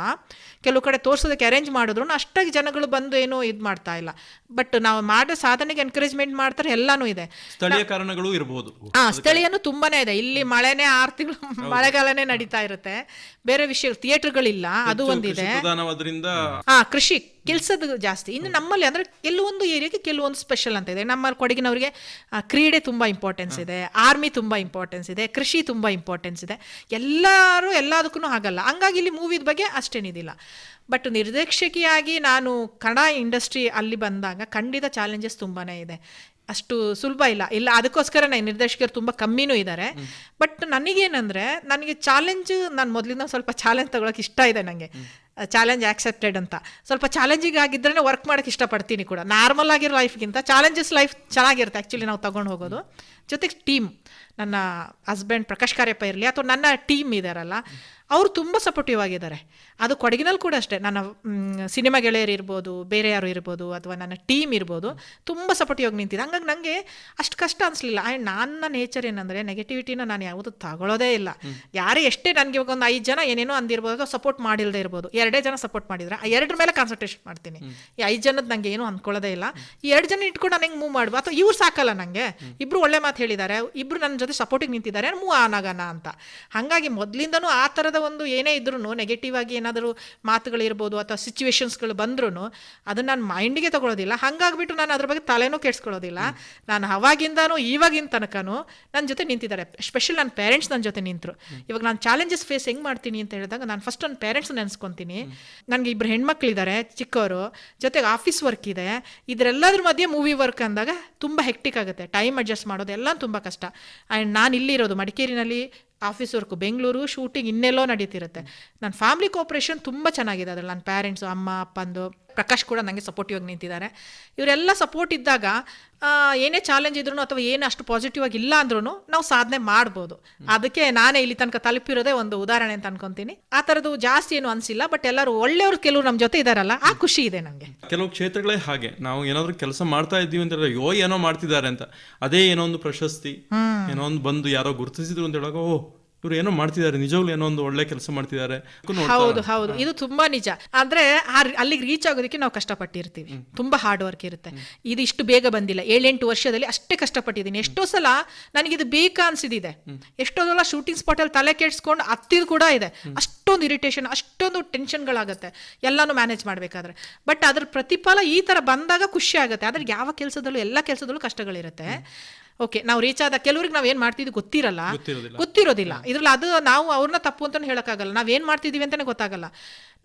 Speaker 4: ಕೆಲವು ಕಡೆ ತೋರಿಸೋದಕ್ಕೆ ಅರೇಂಜ್ ಮಾಡಿದ್ರು ಅಷ್ಟಾಗಿ ಜನಗಳು ಬಂದು ಏನೋ ಇದು ಮಾಡ್ತಾ ಇಲ್ಲ. ಬಟ್ ನಾವು ಮಾಡೋ ಸಾಧನೆಗೆ ಎನ್ಕರೇಜ್ಮೆಂಟ್ ಮಾಡ್ತಾರೆ, ಎಲ್ಲಾನು ಇದೆ.
Speaker 3: ಸ್ಥಳೀಯ ಕಾರಣಗಳು ಇರಬಹುದು.
Speaker 4: ಸ್ಥಳೀಯನೂ ತುಂಬಾನೇ ಇದೆ. ಇಲ್ಲಿ ಮಳೆನೇ 6 ತಿಂಗಳು ಮಳೆಗಾಲನೇ ನಡೀತಾ ಇರುತ್ತೆ, ಬೇರೆ ವಿಷಯ ಥಿಯೇಟರ್ಗಳಿಲ್ಲ, ಅದು ಒಂದಿದೆ. ಕೃಷಿ ಕೆಲಸದ ಜಾಸ್ತಿ. ಇನ್ನು ನಮ್ಮಲ್ಲಿ ಅಂದ್ರೆ ಕೆಲವೊಂದು ಏರಿಯಾಗೆ ಕೆಲವೊಂದು ಸ್ಪೆಷಲ್ ಅಂತ ಇದೆ. ನಮ್ಮ ಕೊಡಗಿನವರಿಗೆ ಕ್ರೀಡೆ ತುಂಬಾ ಇಂಪಾರ್ಟೆನ್ಸ್ ಇದೆ, ಆರ್ಮಿ ತುಂಬಾ ಇಂಪಾರ್ಟೆನ್ಸ್ ಇದೆ, ಕೃಷಿ ತುಂಬಾ ಇಂಪಾರ್ಟೆನ್ಸ್ ಇದೆ. ಎಲ್ಲರೂ ಎಲ್ಲದಕ್ಕೂ ಆಗಲ್ಲ, ಹಂಗಾಗಿ ಇಲ್ಲಿ ಮೂವಿದ ಬಗ್ಗೆ ಅಷ್ಟೇನಿದಿಲ್ಲ. ಬಟ್ ನಿರ್ದೇಶಕಿಯಾಗಿ ನಾನು ಕನ್ನಡ ಇಂಡಸ್ಟ್ರಿ ಅಲ್ಲಿ ಬಂದಾಗ ಖಂಡಿತ ಚಾಲೆಂಜಸ್ ತುಂಬಾನೇ ಇದೆ, ಅಷ್ಟು ಸುಲಭ ಇಲ್ಲ. ಅದಕ್ಕೋಸ್ಕರ ನಿರ್ದೇಶಕರು ತುಂಬ ಕಮ್ಮಿನೂ ಇದ್ದಾರೆ. ಬಟ್ ನನಗೇನಂದರೆ, ನನಗೆ ಚಾಲೆಂಜ್, ನಾನು ಮೊದಲಿಂದ ಸ್ವಲ್ಪ ಚಾಲೆಂಜ್ ತಗೊಳಕ್ಕೆ ಇಷ್ಟ ಇದೆ. ನನಗೆ ಚಾಲೆಂಜ್ ಆಕ್ಸೆಪ್ಟೆಡ್ ಅಂತ ಸ್ವಲ್ಪ ಚಾಲೆಂಜಿಂಗ್ ಆಗಿದ್ದರೆ ವರ್ಕ್ ಮಾಡೋಕ್ಕೆ ಇಷ್ಟಪಡ್ತೀನಿ ಕೂಡ. ನಾರ್ಮಲ್ ಆಗಿರೋ ಲೈಫ್ಗಿಂತ ಚಾಲೆಂಜಸ್ ಲೈಫ್ ಚೆನ್ನಾಗಿರುತ್ತೆ ಆ್ಯಕ್ಚುಲಿ ನಾವು ತಗೊಂಡು ಹೋಗೋದು. ಜೊತೆಗೆ ಟೀಮ್, ನನ್ನ ಹಸ್ಬೆಂಡ್ ಪ್ರಕಾಶ್ ಕಾರ್ಯಪ್ಪ ಇರಲಿ ಅಥವಾ ನನ್ನ ಟೀಮ್ ಇದ್ದಾರಲ್ಲ, ಅವರು ತುಂಬ ಸಪೋರ್ಟಿವ್ ಆಗಿದ್ದಾರೆ. ಅದು ಕೊಡಗಿನಲ್ಲಿ ಕೂಡ ಅಷ್ಟೇ. ನನ್ನ ಸಿನಿಮಾ ಗೆಳೆಯರು ಇರ್ಬೋದು, ಬೇರೆ ಯಾರು ಇರ್ಬೋದು, ಅಥವಾ ನನ್ನ ಟೀಮ್ ಇರ್ಬೋದು, ತುಂಬ ಸಪೋರ್ಟಿವ್ ಆಗಿ ನಿಂತಿದೆ. ಹಂಗಾಗಿ ನನಗೆ ಅಷ್ಟು ಕಷ್ಟ ಅನಿಸ್ಲಿಲ್ಲ. ಆ್ಯಂಡ್ ನನ್ನ ನೇಚರ್ ಏನಂದರೆ ನೆಗೆಟಿವಿಟಿನ ನಾನು ಯಾವುದು ತಗೊಳ್ಳೋದೇ ಇಲ್ಲ. ಯಾರೇ ಎಷ್ಟೇ ನನಗೆ ಇವಾಗ ಒಂದು 5 ಜನ ಏನೇನೋ ಅಂದಿರ್ಬೋದು, ಸಪೋರ್ಟ್ ಮಾಡಿಲ್ಲದೆ ಇರ್ಬೋದು, 2 ಜನ ಸಪೋರ್ಟ್ ಮಾಡಿದರೆ ಆ 2 ಮೇಲೆ ಕಾನ್ಸಂಟ್ರೇಷನ್ ಮಾಡ್ತೀನಿ. ಈ 5 ಜನದ ನನಗೆ ಏನೂ ಅಂದ್ಕೊಳ್ಳೋದೇ ಇಲ್ಲ. ಈ 2 ಜನ ಇಟ್ಕೊಂಡು ನಾನು ಹೆಂಗೆ ಮೂವ್ ಮಾಡ್ಬೋದು, ಅಥವಾ ಇವ್ರು ಸಾಕಲ್ಲ ನನಗೆ, ಇಬ್ಬರು ಒಳ್ಳೆ ಮಾತು ಹೇಳಿದ್ದಾರೆ, ಇಬ್ಬರು ನನ್ನ ಜೊತೆ ಸಪೋರ್ಟಿಗೆ ನಿಂತಿದ್ದಾರೆ, ಮೂವ್ ಆನಾಗಣ ಅಂತ. ಹಾಗಾಗಿ ಮೊದಲಿಂದನೂ ಆ ಥರದ ಒಂದು ಏನೇ ಇದ್ರೂ ನೆಗೆಟಿವ್ ಆಗಿ ಏನಾದರೂ ಮಾತುಗಳಿರ್ಬೋದು ಅಥವಾ ಸಿಚುವೇಶನ್ಸ್ಗಳು ಬಂದ್ರೂ ಅದನ್ನು ನಾನು ಮೈಂಡಿಗೆ ತಗೊಳ್ಳೋದಿಲ್ಲ. ಹಾಗಾಗ್ಬಿಟ್ಟು ನಾನು ಅದ್ರ ಬಗ್ಗೆ ತಲೆನೂ ಕೆಡ್ಸ್ಕೊಳ್ಳೋದಿಲ್ಲ. ನಾನು ಅವಾಗಿಂದನೂ ಇವಾಗಿನ ತನಕನೂ ನನ್ನ ಜೊತೆ ನಿಂತಿದ್ದಾರೆ. ಸ್ಪೆಷಲ್ ನನ್ನ ಪೇರೆಂಟ್ಸ್ ನನ್ನ ಜೊತೆ ನಿಂತರು. ಇವಾಗ ನಾನು ಚಾಲೆಂಜಸ್ ಫೇಸ್ ಹೆಂಗೆ ಮಾಡ್ತೀನಿ ಅಂತ ಹೇಳಿದಾಗ, ನಾನು ಫಸ್ಟ್ ನನ್ನ ಪೇರೆಂಟ್ಸ್ ನೆನೆಸ್ಕೊತೀನಿ. ನನಗೆ 2 ಹೆಣ್ಮಕ್ಳಿದ್ದಾರೆ, ಚಿಕ್ಕವರು, ಜೊತೆಗೆ ಆಫೀಸ್ ವರ್ಕ್ ಇದೆ. ಇದರೆಲ್ಲದ್ರ ಮಧ್ಯೆ ಮೂವಿ ವರ್ಕ್ ಅಂದಾಗ ತುಂಬ ಹೆಕ್ಟಿಕ್ ಆಗುತ್ತೆ, ಟೈಮ್ ಅಡ್ಜಸ್ಟ್ ಮಾಡೋದು ಎಲ್ಲ ತುಂಬ ಕಷ್ಟ. ಆ್ಯಂಡ್ ನಾನು ಇಲ್ಲಿರೋದು ಮಡಿಕೇರಿನಲ್ಲಿ, ಆಫೀಸ್ ವರ್ಕು ಬೆಂಗಳೂರು, ಶೂಟಿಂಗ್ ಇನ್ನೆಲ್ಲೋ ನಡೀತಿರುತ್ತೆ. ನನ್ನ ಫ್ಯಾಮಿಲಿ ಕೋಪ್ರೇಷನ್ ತುಂಬ ಚೆನ್ನಾಗಿದೆ ಅದ್ರಲ್ಲಿ. ನನ್ನ ಪ್ಯಾರೆಂಟ್ಸು, ಅಮ್ಮ ಅಪ್ಪಂದು, ಪ್ರಕಾಶ್ ಕೂಡ ನನಗೆ ಸಪೋರ್ಟಿವ್ ಆಗಿ ನಿಂತಿದ್ದಾರೆ. ಇವರೆಲ್ಲ ಸಪೋರ್ಟ್ ಇದ್ದಾಗ ಏನೇ ಚಾಲೆಂಜ್ ಇದ್ರೂ ಅಥವಾ ಏನು ಅಷ್ಟು ಪಾಸಿಟಿವ್ ಆಗಿ ಇಲ್ಲ ಅಂದ್ರೂ ನಾವು ಸಾಧನೆ ಮಾಡ್ಬೋದು. ಅದಕ್ಕೆ ನಾನೇ ಇಲ್ಲಿ ತನಕ ತಲುಪಿರೋದೇ ಒಂದು ಉದಾಹರಣೆ ಅಂತ ಅನ್ಕೊಂತೀನಿ. ಆ ಥರದ್ದು ಜಾಸ್ತಿ ಏನು ಅನಿಸಿಲ್ಲ. ಬಟ್ ಎಲ್ಲರೂ ಒಳ್ಳೆಯವರು ಕೆಲವರು ನಮ್ಮ ಜೊತೆ ಇದ್ದಾರಲ್ಲ, ಆ ಖುಷಿ ಇದೆ ನನಗೆ.
Speaker 3: ಕೆಲವು ಕ್ಷೇತ್ರಗಳೇ ಹಾಗೆ, ನಾವು ಏನಾದರೂ ಕೆಲಸ ಮಾಡ್ತಾ ಇದ್ದೀವಿ ಅಂತ ಹೇಳಿದ್ರೆ ಏನೋ ಮಾಡ್ತಿದ್ದಾರೆ ಅಂತ, ಅದೇ ಏನೋ ಒಂದು ಪ್ರಶಸ್ತಿ ಏನೋ ಒಂದು ಬಂದು ಯಾರೋ ಗುರುತಿಸಿದ್ರು ಅಂತ ಹೇಳೋಕೆ, ಓಹ್ ಇವ್ರು ಏನೋ ಮಾಡ್ತಿದ್ದಾರೆ, ನಿಜವಾಗ್ಲೂ ಏನೋ ಒಂದು ಒಳ್ಳೆ ಕೆಲಸ ಮಾಡ್ತಿದ್ದಾರೆ.
Speaker 4: ಹೌದು, ಇದು ತುಂಬಾ ನಿಜ. ಅಂದ್ರೆ ಅಲ್ಲಿಗೆ ರೀಚ್ ಆಗೋದಕ್ಕೆ ನಾವು ಕಷ್ಟಪಟ್ಟಿರ್ತೀವಿ, ತುಂಬಾ ಹಾರ್ಡ್ ವರ್ಕ್ ಇರುತ್ತೆ. ಇದು ಇಷ್ಟು ಬೇಗ ಬಂದಿಲ್ಲ, 7-8 ವರ್ಷದಲ್ಲಿ ಅಷ್ಟೇ ಕಷ್ಟಪಟ್ಟಿದ್ದೀನಿ. ಎಷ್ಟೋ ಸಲ ನನಗಿದು ಬೇಕಾ ಅನ್ಸಿದೆ, ಎಷ್ಟೋ ಸಲ ಶೂಟಿಂಗ್ ಸ್ಪಾಟ್ ಅಲ್ಲಿ ತಲೆ ಕೆಡ್ಸ್ಕೊಂಡು ಹತ್ತಿದ್ ಕೂಡ ಇದೆ. ಅಷ್ಟೊಂದು ಇರಿಟೇಷನ್, ಅಷ್ಟೊಂದು ಟೆನ್ಷನ್ಗಳಾಗತ್ತೆ ಎಲ್ಲಾನು ಮ್ಯಾನೇಜ್ ಮಾಡ್ಬೇಕಾದ್ರೆ. ಬಟ್ ಅದ್ರ ಪ್ರತಿಫಲ ಈ ತರ ಬಂದಾಗ ಖುಷಿ ಆಗುತ್ತೆ. ಆದ್ರೆ ಯಾವ ಕೆಲಸದಲ್ಲೂ, ಎಲ್ಲ ಕೆಲಸದಲ್ಲೂ ಕಷ್ಟಗಳಿರುತ್ತೆ. ಓಕೆ, ನಾವು ರೀಚ್ ಆದ ಕೆಲವ್ರಿಗೆ ನಾವು ಏನು ಮಾಡ್ತಿದ್ವಿ ಗೊತ್ತಿರೋದಿಲ್ಲ. ಇದ್ರಲ್ಲಿ ಅದು ನಾವು ಅವ್ರನ್ನ ತಪ್ಪು ಅಂತಲೂ ಹೇಳೋಕ್ಕಾಗಲ್ಲ, ನಾವೇನು ಮಾಡ್ತಿದ್ದೀವಿ ಅಂತಲೇ ಗೊತ್ತಾಗಲ್ಲ.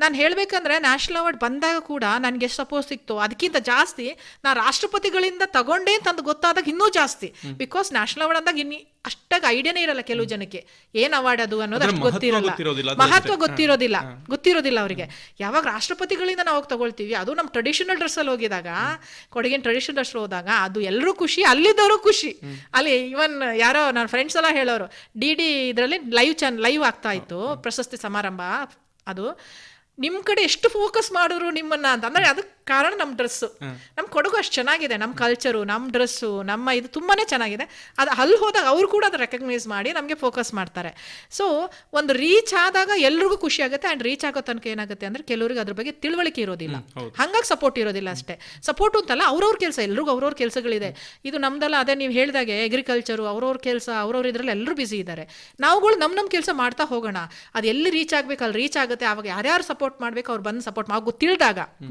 Speaker 4: ನಾನು ಹೇಳಬೇಕಂದ್ರೆ ನ್ಯಾಷನಲ್ ಅವಾರ್ಡ್ ಬಂದಾಗ ಕೂಡ ನನಗೆ ಎಷ್ಟು ಸಪೋರ್ಟ್ ಸಿಕ್ತು, ಅದಕ್ಕಿಂತ ಜಾಸ್ತಿ ನಾನು ರಾಷ್ಟ್ರಪತಿಗಳಿಂದ ತಗೊಂಡೇ ಅಂತಂದು ಗೊತ್ತಾದಾಗ ಇನ್ನೂ ಜಾಸ್ತಿ. ಬಿಕಾಸ್ ನ್ಯಾಷನಲ್ ಅವಾರ್ಡ್ ಅಂದಾಗ ಇನ್ನು ಅಷ್ಟಾಗಿ ಐಡಿಯಾನೇ ಇರಲ್ಲ ಕೆಲವು ಜನಕ್ಕೆ, ಏನು ಅವಾರ್ಡ್ ಅದು ಅನ್ನೋದು ಅಷ್ಟು ಗೊತ್ತಿರಲ್ಲ, ಮಹತ್ವ ಗೊತ್ತಿರೋದಿಲ್ಲ ಅವರಿಗೆ. ಯಾವಾಗ ರಾಷ್ಟ್ರಪತಿಗಳಿಂದ ನಾವು ಹೋಗಿ ತಗೊಳ್ತೀವಿ, ಅದು ನಮ್ಮ ಟ್ರೆಡಿಷನಲ್ ಡ್ರೆಸ್ಸಲ್ಲಿ ಹೋಗಿದಾಗ, ಕೊಡಗಿನ ಟ್ರೆಡಿಷನಲ್ ಡ್ರೆಸ್ ಹೋದಾಗ ಅದು ಎಲ್ಲರೂ ಖುಷಿ, ಅಲ್ಲಿದ್ದವರು ಖುಷಿ. ಅಲ್ಲಿ ಇವನ್ ಯಾರೋ ನನ್ನ ಫ್ರೆಂಡ್ಸ್ ಎಲ್ಲ ಹೇಳೋರು, DD ಇದರಲ್ಲಿ ಲೈವ್ ಆಗ್ತಾ ಇತ್ತು ಪ್ರಶಸ್ತಿ ಸಮಾರಂಭ. ಅದು ನಿಮ್ಮ ಕಡೆ ಎಷ್ಟು ಫೋಕಸ್ ಮಾಡಿದ್ರು ನಿಮ್ಮನ್ನ ಅಂತ, ಅಂದ್ರೆ ಅದಕ್ಕೆ ಕಾರಣ ನಮ್ಮ ಡ್ರೆಸ್ಸು. ನಮ್ಮ ಕೊಡಗು ಅಷ್ಟು ಚೆನ್ನಾಗಿದೆ, ನಮ್ಮ ಕಲ್ಚರು, ನಮ್ಮ ಡ್ರೆಸ್ಸು, ನಮ್ಮ ಇದು ತುಂಬಾನೇ ಚೆನ್ನಾಗಿದೆ. ಅದು ಅಲ್ಲಿ ಹೋದಾಗ ಅವ್ರು ಕೂಡ ಅದು ರೆಕಗ್ನೈಸ್ ಮಾಡಿ ನಮಗೆ ಫೋಕಸ್ ಮಾಡ್ತಾರೆ. ಸೊ ಒಂದು ರೀಚ್ ಆದಾಗ ಎಲ್ರಿಗೂ ಖುಷಿ ಆಗುತ್ತೆ. ಆ್ಯಂಡ್ ರೀಚ್ ಆಗೋ ತನಕ ಏನಾಗುತ್ತೆ ಅಂದರೆ ಕೆಲವರಿಗೆ ಅದ್ರ ಬಗ್ಗೆ ತಿಳುವಳಿಕೆ ಇರೋದಿಲ್ಲ, ಹಾಗಾಗಿ ಸಪೋರ್ಟ್ ಇರೋದಿಲ್ಲ ಅಷ್ಟೇ. ಸಪೋರ್ಟ್ ಅಂತಲ್ಲ, ಅವ್ರವ್ರ ಕೆಲಸ, ಎಲ್ರಿಗೂ ಅವ್ರವ್ರ ಕೆಲಸಗಳಿದೆ. ಇದು ನಮ್ದಲ್ಲ, ಅದೇ ನೀವು ಹೇಳಿದಾಗೆ ಅಗ್ರಿಕಲ್ಚರು ಅವ್ರವ್ರ ಕೆಲಸ, ಅವ್ರವ್ರ ಇದ್ರಲ್ಲಿ ಎಲ್ಲರೂ ಬ್ಯುಸಿ ಇದ್ದಾರೆ. ನಾವುಗಳು ನಮ್ಮ ಕೆಲಸ ಮಾಡ್ತಾ ಹೋಗೋಣ. ಅದು ಎಲ್ಲಿ ರೀಚ್ ಆಗಬೇಕು ಅಲ್ಲಿ ರೀಚ್ ಆಗುತ್ತೆ. ಆವಾಗ ಯಾರ್ಯಾರು ಸಪೋರ್ಟ್ ಮಾಡ್ಬೇಕು ಅವ್ರು ಬಂದು ಸಪೋರ್ಟ್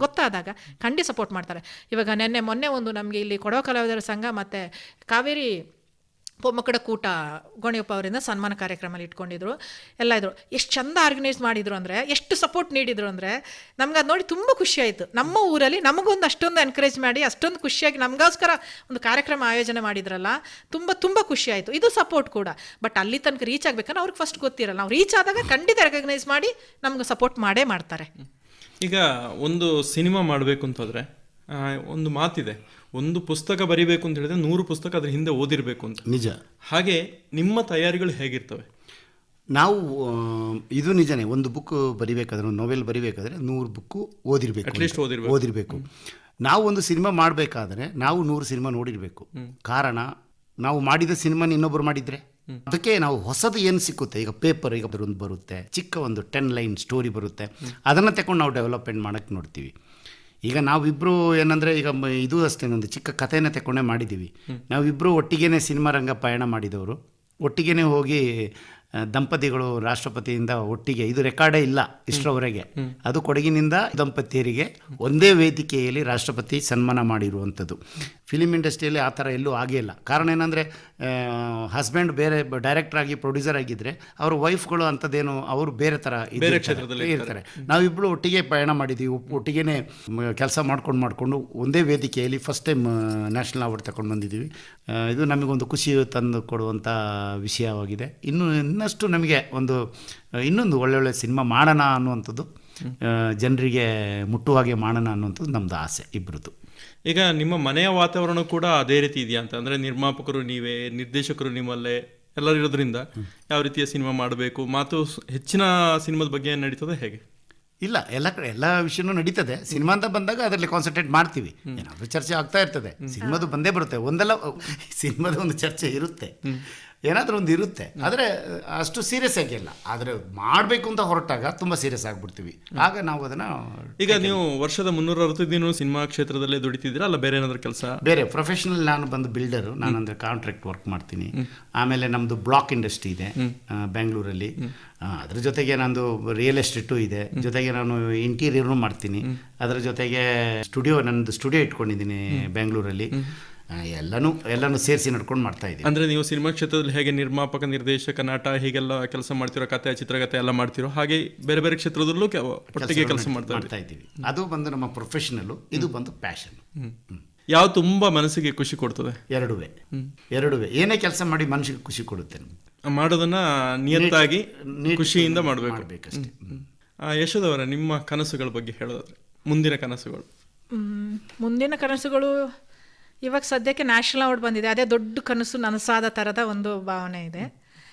Speaker 4: ಗೊತ್ತಾದಾಗ ಖಂಡಿತ ಸಪೋರ್ಟ್ ಮಾಡ್ತಾರೆ. ಇವಾಗ ಮೊನ್ನೆ ಒಂದು ನಮಗೆ ಇಲ್ಲಿ ಕೊಡವ ಕಲಾವಿದರ ಸಂಘ ಮತ್ತು ಕಾವೇರಿ ಮಕ್ಕಳ ಕೂಟ ಗೋಣಿಯಪ್ಪ ಅವರಿಂದ ಸನ್ಮಾನ ಕಾರ್ಯಕ್ರಮ ಇಟ್ಕೊಂಡಿದ್ರು, ಎಲ್ಲ ಇದ್ರು. ಎಷ್ಟು ಚಂದ ಆರ್ಗನೈಸ್ ಮಾಡಿದ್ರು ಅಂದರೆ, ಎಷ್ಟು ಸಪೋರ್ಟ್ ನೀಡಿದ್ರು ಅಂದರೆ ನಮ್ಗೆ ಅದು ನೋಡಿ ತುಂಬ ಖುಷಿ ಆಯಿತು. ನಮ್ಮ ಊರಲ್ಲಿ ನಮಗೊಂದು ಅಷ್ಟೊಂದು ಎನ್ಕರೇಜ್ ಮಾಡಿ ಅಷ್ಟೊಂದು ಖುಷಿಯಾಗಿ ನಮಗೋಸ್ಕರ ಒಂದು ಕಾರ್ಯಕ್ರಮ ಆಯೋಜನೆ ಮಾಡಿದ್ರಲ್ಲ, ತುಂಬ ತುಂಬ ಖುಷಿ ಆಯಿತು. ಇದು ಸಪೋರ್ಟ್ ಕೂಡ. ಬಟ್ ಅಲ್ಲಿ ತನಕ ರೀಚ್ ಆಗಬೇಕಂದ್ರೆ ಅವ್ರಿಗೆ ಫಸ್ಟ್ ಗೊತ್ತಿರಲ್ಲ. ನಾವು ರೀಚ್ ಆದಾಗ ಖಂಡಿತ ರೆಕಗ್ನೈಸ್ ಮಾಡಿ ನಮ್ಗೆ ಸಪೋರ್ಟ್ ಮಾಡೇ ಮಾಡ್ತಾರೆ.
Speaker 3: ಈಗ ಒಂದು ಸಿನಿಮಾ ಮಾಡಬೇಕು ಅಂತಂದರೆ ಒಂದು ಮಾತಿದೆ, ಒಂದು ಪುಸ್ತಕ ಬರಿಬೇಕು ಅಂತ ಹೇಳಿದ್ರೆ 100 ಪುಸ್ತಕ ಅದ್ರ ಹಿಂದೆ ಓದಿರಬೇಕು ಅಂತ.
Speaker 1: ನಿಜ.
Speaker 3: ಹಾಗೆ ನಿಮ್ಮ ತಯಾರಿಗಳು ಹೇಗಿರ್ತವೆ?
Speaker 1: ನಾವು ಇದು ನಿಜನೇ, ಒಂದು ಬುಕ್ ಬರಿಬೇಕಾದ್ರೆ, ಒಂದು ನೋವೆಲ್ ಬರಿಬೇಕಾದ್ರೆ 100 ಬುಕ್ಕು
Speaker 3: Atleast
Speaker 1: ಓದಿರಬೇಕು. ನಾವು ಒಂದು ಸಿನಿಮಾ ಮಾಡಬೇಕಾದ್ರೆ ನಾವು 100 ಸಿನಿಮಾ ನೋಡಿರಬೇಕು. ಕಾರಣ, ನಾವು ಮಾಡಿದ ಸಿನಿಮಾನ ಇನ್ನೊಬ್ಬರು ಮಾಡಿದರೆ ಅದಕ್ಕೆ ನಾವು ಹೊಸದು ಏನು ಸಿಕ್ಕುತ್ತೆ, ಈಗ ಪೇಪರ್ ಈಗ ಒಂದು ಬರುತ್ತೆ, ಚಿಕ್ಕ ಒಂದು 10 ಲೈನ್ ಸ್ಟೋರಿ ಬರುತ್ತೆ, ಅದನ್ನು ತಗೊಂಡು ನಾವು ಡೆವಲಪ್ಮೆಂಟ್ ಮಾಡೋಕ್ಕೆ ನೋಡ್ತೀವಿ. ಈಗ ನಾವಿಬ್ಬರು ಏನಂದರೆ, ಈಗ ಇದು ಅಷ್ಟೇ, ಒಂದು ಚಿಕ್ಕ ಕಥೆನ ತಗೊಂಡೇ ಮಾಡಿದ್ದೀವಿ. ನಾವಿಬ್ಬರು ಒಟ್ಟಿಗೆ ಸಿನಿಮಾ ರಂಗ ಪಯಣ ಮಾಡಿದವರು, ಒಟ್ಟಿಗೆ ಹೋಗಿ ದಂಪತಿಗಳು ರಾಷ್ಟ್ರಪತಿಯಿಂದ ಒಟ್ಟಿಗೆ, ಇದು ರೆಕಾರ್ಡೇ ಇಲ್ಲ ಇಷ್ಟರವರೆಗೆ, ಅದು ಕೊಡಗಿನಿಂದ ದಂಪತಿಯರಿಗೆ ಒಂದೇ ವೇದಿಕೆಯಲ್ಲಿ ರಾಷ್ಟ್ರಪತಿ ಸನ್ಮಾನ ಮಾಡಿರುವಂಥದ್ದು. ಫಿಲಿಮ್ ಇಂಡಸ್ಟ್ರಿಯಲ್ಲಿ ಆ ಥರ ಎಲ್ಲೂ ಆಗೇ ಇಲ್ಲ. ಕಾರಣ ಏನಂದರೆ, ಹಸ್ಬೆಂಡ್ ಬೇರೆ ಡೈರೆಕ್ಟರ್ ಆಗಿ ಪ್ರೊಡ್ಯೂಸರ್ ಆಗಿದ್ದರೆ ಅವ್ರ ವೈಫ್ಗಳು ಅಂಥದ್ದೇನು ಅವರು ಬೇರೆ ಥರ ಇರ್ತಾರೆ. ನಾವಿಬ್ಬರು ಒಟ್ಟಿಗೆ ಪಯಣ ಮಾಡಿದ್ದೀವಿ, ಒಟ್ಟಿಗೆ ಕೆಲಸ ಮಾಡಿಕೊಂಡು ಒಂದೇ ವೇದಿಕೆಯಲ್ಲಿ ಫಸ್ಟ್ ಟೈಮ್ ನ್ಯಾಷನಲ್ ಅವಾರ್ಡ್ ತಗೊಂಡು ಬಂದಿದ್ದೀವಿ. ಇದು ನಮಗೊಂದು ಖುಷಿ ತಂದು ಕೊಡುವಂಥ ವಿಷಯವಾಗಿದೆ. ಇನ್ನಷ್ಟು ನಮಗೆ ಇನ್ನೊಂದು ಒಳ್ಳೊಳ್ಳೆ ಸಿನಿಮಾ ಮಾಡೋಣ ಅನ್ನುವಂಥದ್ದು, ಜನರಿಗೆ ಮುಟ್ಟುವಾಗೆ ಮಾಡೋಣ ಅನ್ನುವಂಥದ್ದು ನಮ್ಮದು ಆಸೆ ಇಬ್ಬರದ್ದು.
Speaker 3: ಈಗ ನಿಮ್ಮ ಮನೆಯ ವಾತಾವರಣ ಕೂಡ ಅದೇ ರೀತಿ ಇದೆಯಾ ಅಂತ? ಅಂದರೆ ನಿರ್ಮಾಪಕರು ನೀವೇ, ನಿರ್ದೇಶಕರು ನಿಮ್ಮಲ್ಲೇ ಎಲ್ಲರೂ ಇರೋದ್ರಿಂದ ಯಾವ ರೀತಿಯ ಸಿನಿಮಾ ಮಾಡಬೇಕು, ಮಾತು ಹೆಚ್ಚಿನ ಸಿನಿಮಾದ ಬಗ್ಗೆ ನಡೀತದೆ ಹೇಗೆ?
Speaker 1: ಇಲ್ಲ, ಎಲ್ಲ ವಿಷಯನೂ ನಡೀತದೆ. ಸಿನಿಮಾ ಅಂತ ಬಂದಾಗ ಅದರಲ್ಲಿ ಕಾನ್ಸಂಟ್ರೇಟ್ ಮಾಡ್ತೀವಿ, ಏನಾದರೂ ಚರ್ಚೆ ಆಗ್ತಾ ಇರ್ತದೆ. ಸಿನಿಮಾದು ಬಂದೇ ಬರುತ್ತೆ, ಸಿನಿಮಾದ ಒಂದು ಚರ್ಚೆ ಇರುತ್ತೆ, ಏನಾದರೂ ಒಂದು ಇರುತ್ತೆ. ಆದರೆ ಅಷ್ಟು ಸೀರಿಯಸ್ ಆಗಿಲ್ಲ. ಆದರೆ ಮಾಡಬೇಕು ಅಂತ ಹೊರಟಾಗ ತುಂಬ ಸೀರಿಯಸ್ ಆಗಿಬಿಡ್ತೀವಿ. ಆಗ ನಾವು ಅದನ್ನು,
Speaker 3: ಈಗ ನೀವು ವರ್ಷದ 360 ದಿನ ಸಿನಿಮಾ ಕ್ಷೇತ್ರದಲ್ಲೇ ದುಡಿತಿದ್ದೀರಾ, ಅಲ್ಲ ಬೇರೆ ಏನಾದರೂ ಕೆಲಸ?
Speaker 1: ಬೇರೆ ಪ್ರೊಫೆಷನಲ್, ನಾನು ಬಂದು ಬಿಲ್ಡರು, ನಾನಂದರೆ ಕಾಂಟ್ರಾಕ್ಟ್ ವರ್ಕ್ ಮಾಡ್ತೀನಿ. ಆಮೇಲೆ ನಮ್ಮದು ಬ್ಲಾಕ್ ಇಂಡಸ್ಟ್ರಿ ಇದೆ ಬೆಂಗಳೂರಲ್ಲಿ, ಅದ್ರ ಜೊತೆಗೆ ನಂದು ರಿಯಲ್ ಎಸ್ಟೇಟು ಇದೆ, ಜೊತೆಗೆ ನಾನು ಇಂಟೀರಿಯರ್ನು ಮಾಡ್ತೀನಿ. ಅದರ ಜೊತೆಗೆ ನನ್ನದು ಸ್ಟುಡಿಯೋ ಇಟ್ಕೊಂಡಿದ್ದೀನಿ ಬೆಂಗಳೂರಲ್ಲಿ. ಎಲ್ಲನೂ ಸೇರಿಸಿ ನಡ್ಕೊಂಡು ಮಾಡ್ತಾ ಇದ್ದೀವಿ.
Speaker 3: ಅಂದರೆ ನೀವು ಸಿನಿಮಾ ಕ್ಷೇತ್ರದಲ್ಲಿ ಹೇಗೆ ನಿರ್ಮಾಪಕ, ನಿರ್ದೇಶಕ, ನಟ ಹೀಗೆಲ್ಲ ಕೆಲಸ ಮಾಡ್ತಿರೋ, ಕಥೆ, ಚಿತ್ರಕಥೆ ಎಲ್ಲ ಮಾಡ್ತಿರೋ, ಹಾಗೆ ಬೇರೆ ಬೇರೆ ಕ್ಷೇತ್ರದಲ್ಲೂ ಒಟ್ಟಿಗೆ ಕೆಲಸ ಮಾಡ್ತಾ ಇದ್ದೀವಿ.
Speaker 1: ಅದು ಬಂದು ನಮ್ಮ ಪ್ರೊಫೆಷನಲ್ಲು, ಇದು ಬಂದು ಪ್ಯಾಷನ್.
Speaker 3: ಯಾವ ತುಂಬ ಮನಸ್ಸಿಗೆ ಖುಷಿ ಕೊಡ್ತದೆ?
Speaker 1: ಎರಡುವೇ. ಏನೇ ಕೆಲಸ ಮಾಡಿ ಮನಸ್ಸಿಗೆ ಖುಷಿ ಕೊಡುತ್ತೆ.
Speaker 3: ಮಾಡೋದನ್ನ ನಿಯತ್ತಾಗಿ ಖುಷಿಯಿಂದ
Speaker 1: ಮಾಡಬೇಕಷ್ಟೇ.
Speaker 3: ಯಶೋದವರ, ನಿಮ್ಮ ಕನಸುಗಳ ಬಗ್ಗೆ ಹೇಳೋದಾದ್ರೆ, ಮುಂದಿನ
Speaker 4: ಕನಸುಗಳು ಇವಾಗ ಸದ್ಯಕ್ಕೆ ನ್ಯಾಷನಲ್ ಅವಾರ್ಡ್ ಬಂದಿದೆ, ಅದೇ ದೊಡ್ಡ ಕನಸು ನನಸಾದ ಥರದ ಒಂದು ಭಾವನೆ ಇದೆ.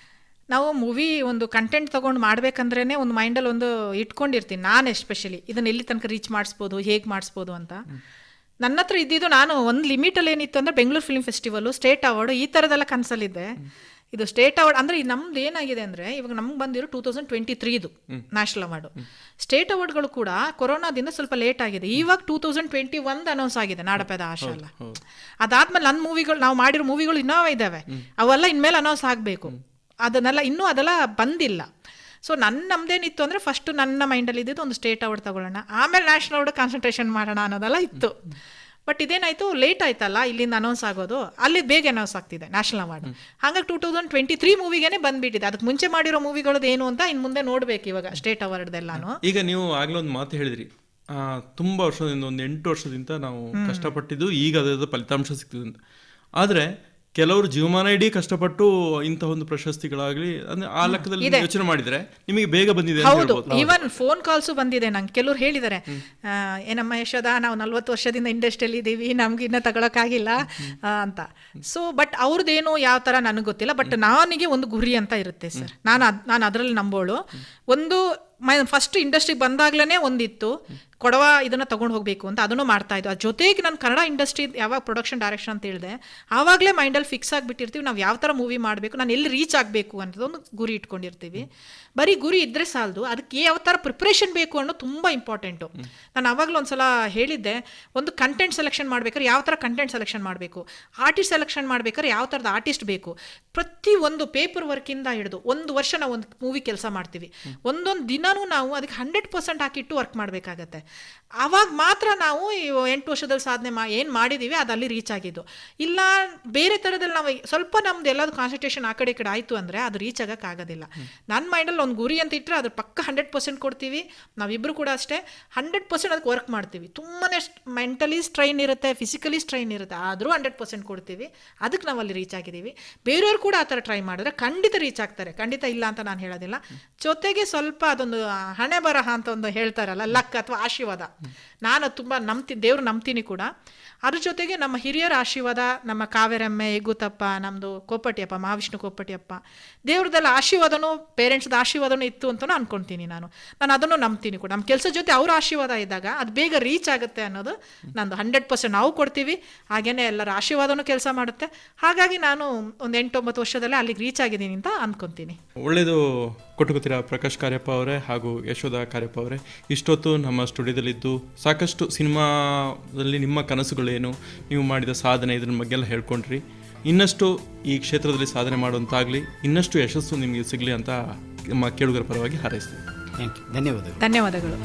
Speaker 4: ನಾವು ಮೂವಿ ಒಂದು ಕಂಟೆಂಟ್ ತೊಗೊಂಡು ಮಾಡಬೇಕಂದ್ರೇ ಒಂದು ಮೈಂಡಲ್ಲಿ ಒಂದು ಇಟ್ಕೊಂಡಿರ್ತೀನಿ ನಾನು, ಎಸ್ಪೆಷಲಿ ಇದನ್ನು ಎಲ್ಲಿ ತನಕ ರೀಚ್ ಮಾಡಿಸ್ಬೋದು, ಹೇಗೆ ಮಾಡಿಸ್ಬೋದು ಅಂತ. ನನ್ನ ಹತ್ರ ಇದ್ದಿದ್ದು, ನಾನು ಒಂದು ಲಿಮಿಟಲ್ಲಿ ಏನಿತ್ತು ಅಂದರೆ Bengaluru film festival, state award, ಈ ಥರದ್ದೆಲ್ಲ ಕನಸಲ್ಲಿದ್ದೆ. ಇದು ಸ್ಟೇಟ್ ಅವಾರ್ಡ್ ಅಂದರೆ ನಮ್ದು ಏನಾಗಿದೆ ಅಂದರೆ, ಇವಾಗ ನಮ್ಗೆ ಬಂದಿರೋ 2023 ನ್ಯಾಷನಲ್ ಅವಾರ್ಡು. ಸ್ಟೇಟ್ ಅವಾರ್ಡ್ಗಳು ಕೂಡ ಕೊರೋನಾದಿಂದ ಸ್ವಲ್ಪ ಲೇಟ್ ಆಗಿದೆ. ಇವಾಗ 2021 ಅನೌನ್ಸ್ ಆಗಿದೆ, ನಾಡಪದ ಆಶೆ ಎಲ್ಲ. ಅದಾದ್ಮೇಲೆ ನನ್ನ ಮೂವಿಗಳು, ನಾವು ಮಾಡಿರೋ ಮೂವಿಗಳು ಇನ್ನೂ ಇದ್ದಾವೆ, ಅವೆಲ್ಲ ಇನ್ಮೇಲೆ ಅನೌನ್ಸ್ ಆಗಬೇಕು. ಅದೆಲ್ಲ ಬಂದಿಲ್ಲ. ಸೊ ನಮ್ದೇನಿತ್ತು ಅಂದರೆ, ಫಸ್ಟು ನನ್ನ ಮೈಂಡಲ್ಲಿ ಇದ್ದಿದ್ದು ಒಂದು ಸ್ಟೇಟ್ ಅವಾರ್ಡ್ ತಗೊಳ್ಳೋಣ, ಆಮೇಲೆ ನ್ಯಾಷನಲ್ ಅವಾರ್ಡ್ ಕಾನ್ಸಂಟ್ರೇಷನ್ ಮಾಡೋಣ ಅನ್ನೋದೆಲ್ಲ ಇತ್ತು. ಬಟ್ ಇದೇನಾಯಿತು, ಲೇಟ್ ಆಯ್ತಲ್ಲ ಇಲ್ಲಿಂದ ಅನೌನ್ಸ್ ಆಗೋದು, ಅಲ್ಲಿ ಬೇಗ ಅನೌನ್ಸ್ ಆಗ್ತಿದೆ ನ್ಯಾಷನಲ್ ಅವಾರ್ಡ್. ಹಾಗಾಗಿ 2023 ಮೂವಿಗೇನೆ ಬಂದ್ಬಿಟ್ಟಿದೆ. ಅದಕ್ಕೆ ಮುಂಚೆ ಮಾಡಿರೋ ಮೂವಿಗಳದ್ದು ಏನು ಅಂತ ಇನ್ನು ಮುಂದೆ ನೋಡ್ಬೇಕು ಇವಾಗ ಸ್ಟೇಟ್ ಅವಾರ್ಡ್ದೆಲ್ಲಾನು.
Speaker 3: ಈಗ ನೀವು ಆಗಲೇ ಒಂದು ಮಾತು ಹೇಳಿದ್ರಿ, ತುಂಬ ವರ್ಷದಿಂದ, ಒಂದು 8 ವರ್ಷದಿಂದ ನಾವು ಕಷ್ಟಪಟ್ಟಿದ್ದು, ಈಗ ಅದರ ಫಲಿತಾಂಶ ಸಿಗ್ತದೆ ಅಂತ. ಆದರೆ ಕೆಲವರು ಜೀವಮಾನ ಇಡೀ ಕಷ್ಟಪಟ್ಟು ಇಂಥ ಒಂದು ಪ್ರಶಸ್ತಿಗಳಾಗಲಿ, ಅಂದ್ರೆ ಆ ಲೆಕ್ಕದಲ್ಲಿ ಯೋಚನೆ ಮಾಡಿದ್ರೆ ನಿಮಗೆ ಬೇಗ ಬಂದಿದೆ.
Speaker 4: ಹೌದು, ಈವನ್ ಫೋನ್ ಕಾಲ್ಸು ಬಂದಿದೆ ನಂಗೆ. ಕೆಲವ್ರು ಹೇಳಿದ್ದಾರೆ, ಏನಮ್ಮ ಯಶೋದ, ನಾವು 40 ವರ್ಷದಿಂದ ಇಂಡಸ್ಟ್ರಿಯಲ್ಲಿ ಇದ್ದೀವಿ, ನಮ್ಗೆ ಇನ್ನೂ ತಗೊಳಕ್ಕಾಗಿಲ್ಲ ಅಂತ. ಸೊ ಬಟ್ ಅವ್ರದ್ದೇನು ಯಾವ ಥರ ನನಗೆ ಗೊತ್ತಿಲ್ಲ. ಬಟ್ ನನಗೆ ಒಂದು ಗುರಿ ಅಂತ ಇರುತ್ತೆ ಸರ್. ನಾನು ಅದರಲ್ಲಿ ನಂಬೋಳು. ಒಂದು ಫಸ್ಟ್ ಇಂಡಸ್ಟ್ರಿಗೆ ಬಂದಾಗ್ಲೇ ಒಂದಿತ್ತು, ಕೊಡವ ಇದನ್ನು ತೊಗೊಂಡು ಹೋಗಬೇಕು ಅಂತ, ಅದನ್ನು ಮಾಡ್ತಾ ಇದ್ದು. ಅದ್ರ ಜೊತೆಗೆ ನಾನು ಕನ್ನಡ ಇಂಡಸ್ಟ್ರಿ ಯಾವಾಗ ಪ್ರೊಡಕ್ಷನ್ ಡೈರೆಕ್ಷನ್ ಅಂತ ಹೇಳಿದೆ, ಆವಾಗಲೇ ಮೈಂಡಲ್ಲಿ ಫಿಕ್ಸ್ ಆಗಿಬಿಟ್ಟಿರ್ತೀವಿ ನಾವು ಯಾವ ಥರ ಮೂವಿ ಮಾಡಬೇಕು, ನಾನು ಎಲ್ಲಿ ರೀಚ್ ಆಗಬೇಕು ಅನ್ನೋದೊಂದು ಗುರಿ ಇಟ್ಕೊಂಡಿರ್ತೀವಿ. ಬರೀ ಗುರಿ ಇದ್ದರೆ ಸಾಲದು, ಅದಕ್ಕೆ ಯಾವ ಥರ ಪ್ರಿಪ್ರೇಷನ್ ಬೇಕು ಅನ್ನೋದು ತುಂಬ ಇಂಪಾರ್ಟೆಂಟು. ನಾನು ಆವಾಗಲೂ ಒಂದು ಸಲ ಹೇಳಿದ್ದೆ, ಒಂದು ಕಂಟೆಂಟ್ ಸೆಲೆಕ್ಷನ್ ಮಾಡ್ಬೇಕಾದ್ರೆ ಯಾವ ಥರ ಕಂಟೆಂಟ್ ಸೆಲೆಕ್ಷನ್ ಮಾಡಬೇಕು, ಆರ್ಟಿಸ್ಟ್ ಸೆಲೆಕ್ಷನ್ ಮಾಡ್ಬೇಕಾದ್ರೆ ಯಾವ ಥರದ ಆರ್ಟಿಸ್ಟ್ ಬೇಕು, ಪ್ರತಿಯೊಂದು ಪೇಪರ್ ವರ್ಕಿಂದ ಹಿಡಿದು 1 ವರ್ಷ ನಾವು ಒಂದು ಮೂವಿ ಕೆಲಸ ಮಾಡ್ತೀವಿ, ಒಂದೊಂದು ದಿನವೂ ನಾವು ಅದಕ್ಕೆ 100% ಹಾಕಿಟ್ಟು ವರ್ಕ್ ಮಾಡಬೇಕಾಗತ್ತೆ. ಆವಾಗ ಮಾತ್ರ ನಾವು 8 ವರ್ಷದಲ್ಲಿ ಸಾಧನೆ ಏನು ಮಾಡಿದ್ದೀವಿ ಅದು ಅಲ್ಲಿ ರೀಚ್ ಆಗಿದ್ದು. ಇಲ್ಲ ಬೇರೆ ಥರದಲ್ಲಿ ನಾವು ಸ್ವಲ್ಪ ನಮ್ದು ಎಲ್ಲದು ಕಾನ್ಸಂಟ್ರೇಷನ್ ಆ ಕಡೆ ಈ ಕಡೆ ಆಯಿತು ಅಂದರೆ ಅದು ರೀಚ್ ಆಗೋಕ್ಕಾಗೋದಿಲ್ಲ. ನನ್ನ ಮೈಂಡಲ್ಲಿ ಒಂದು ಗುರಿ ಅಂತ ಇಟ್ಟರೆ ಅದ್ರ ಪಕ್ಕ 100% ಕೊಡ್ತೀವಿ. ನಾವಿಬ್ಬರು ಕೂಡ ಅಷ್ಟೇ 100% ಅದಕ್ಕೆ ವರ್ಕ್ ಮಾಡ್ತೀವಿ. ತುಂಬಾ ಮೆಂಟಲಿ ಸ್ಟ್ರೈನ್ ಇರುತ್ತೆ, ಫಿಸಿಕಲಿ ಸ್ಟ್ರೈನ್ ಇರುತ್ತೆ, ಆದರೂ 100% ಕೊಡ್ತೀವಿ. ಅದಕ್ಕೆ ನಾವು ಅಲ್ಲಿ ರೀಚ್ ಆಗಿದ್ದೀವಿ. ಬೇರೆಯವ್ರು ಕೂಡ ಆ ಥರ ಟ್ರೈ ಮಾಡಿದ್ರೆ ಖಂಡಿತ ರೀಚ್ ಆಗ್ತಾರೆ, ಖಂಡಿತ ಇಲ್ಲ ಅಂತ ನಾನು ಹೇಳೋದಿಲ್ಲ. ಜೊತೆಗೆ ಸ್ವಲ್ಪ ಅದೊಂದು ಒಂದು ಹಣೆ ಬರಹ ಅಂತ ಒಂದು ಹೇಳ್ತಾರಲ್ಲ, ಲಕ್ ಅಥವಾ ಆಶೀರ್ವಾದ. ನಾನು ತುಂಬ ದೇವ್ರು ನಂಬ್ತೀನಿ ಕೂಡ. ಅದ್ರ ಜೊತೆಗೆ ನಮ್ಮ ಹಿರಿಯರ ಆಶೀರ್ವಾದ, ನಮ್ಮ ಕಾವೇರಮ್ಮೆ, ಎಗುತಪ್ಪ, ನಮ್ಮದು ಕೋಪಟಿಯಪ್ಪ, ಮಹಾವಿಷ್ಣು ಕೋಪಟಿಯಪ್ಪ, ದೇವ್ರದ್ದೆಲ್ಲ ಆಶೀರ್ವಾದನೂ, ಪೇರೆಂಟ್ಸ್ದು ಆಶೀರ್ವಾದನೂ ಇತ್ತು ಅಂತಲೂ ಅನ್ಕೊಳ್ತೀನಿ. ನಾನು ಅದನ್ನು ನಂಬ್ತೀನಿ ಕೂಡ. ನಮ್ಮ ಕೆಲಸದ ಜೊತೆ ಅವ್ರ ಆಶೀರ್ವಾದ ಇದ್ದಾಗ ಅದು ಬೇಗ ರೀಚ್ ಆಗುತ್ತೆ ಅನ್ನೋದು ನಂದು 100% ನಾವು ಕೊಡ್ತೀವಿ. ಹಾಗೇನೆ ಎಲ್ಲರ ಆಶೀರ್ವಾದನೂ ಕೆಲಸ ಮಾಡುತ್ತೆ. ಹಾಗಾಗಿ ನಾನು ಒಂದು 8-9 ವರ್ಷದಲ್ಲೇ ಅಲ್ಲಿಗೆ ರೀಚ್ ಆಗಿದ್ದೀನಿ ಅಂತ ಅನ್ಕೊತೀನಿ.
Speaker 3: ಒಳ್ಳೆಯದು ಕೊಟ್ಟುಕೊತೀರಾ ಪ್ರಕಾಶ್ ಕಾರ್ಯಪ್ಪ ಅವರೇ ಹಾಗೂ ಯಶೋಧ ಕಾರ್ಯಪ್ಪ ಅವರೇ. ಇಷ್ಟೊತ್ತು ನಮ್ಮ ಸ್ಟುಡಿಯೋದಲ್ಲಿದ್ದು ಸಾಕಷ್ಟು ಸಿನಿಮಾದಲ್ಲಿ ನಿಮ್ಮ ಕನಸುಗಳೇನು, ನೀವು ಮಾಡಿದ ಸಾಧನೆ, ಇದ್ರ ಬಗ್ಗೆ ಎಲ್ಲ ಹೇಳ್ಕೊಂಡ್ರಿ. ಇನ್ನಷ್ಟು ಈ ಕ್ಷೇತ್ರದಲ್ಲಿ ಸಾಧನೆ ಮಾಡುವಂತಾಗಲಿ, ಇನ್ನಷ್ಟು ಯಶಸ್ಸು ನಿಮಗೆ ಸಿಗಲಿ ಅಂತ ನಮ್ಮ ಕೇಳುಗರ ಪರವಾಗಿ ಹಾರೈಸ್ತೀವಿ.
Speaker 2: Thank you. ಧನ್ಯವಾದಗಳು.
Speaker 4: ಧನ್ಯವಾದಗಳು.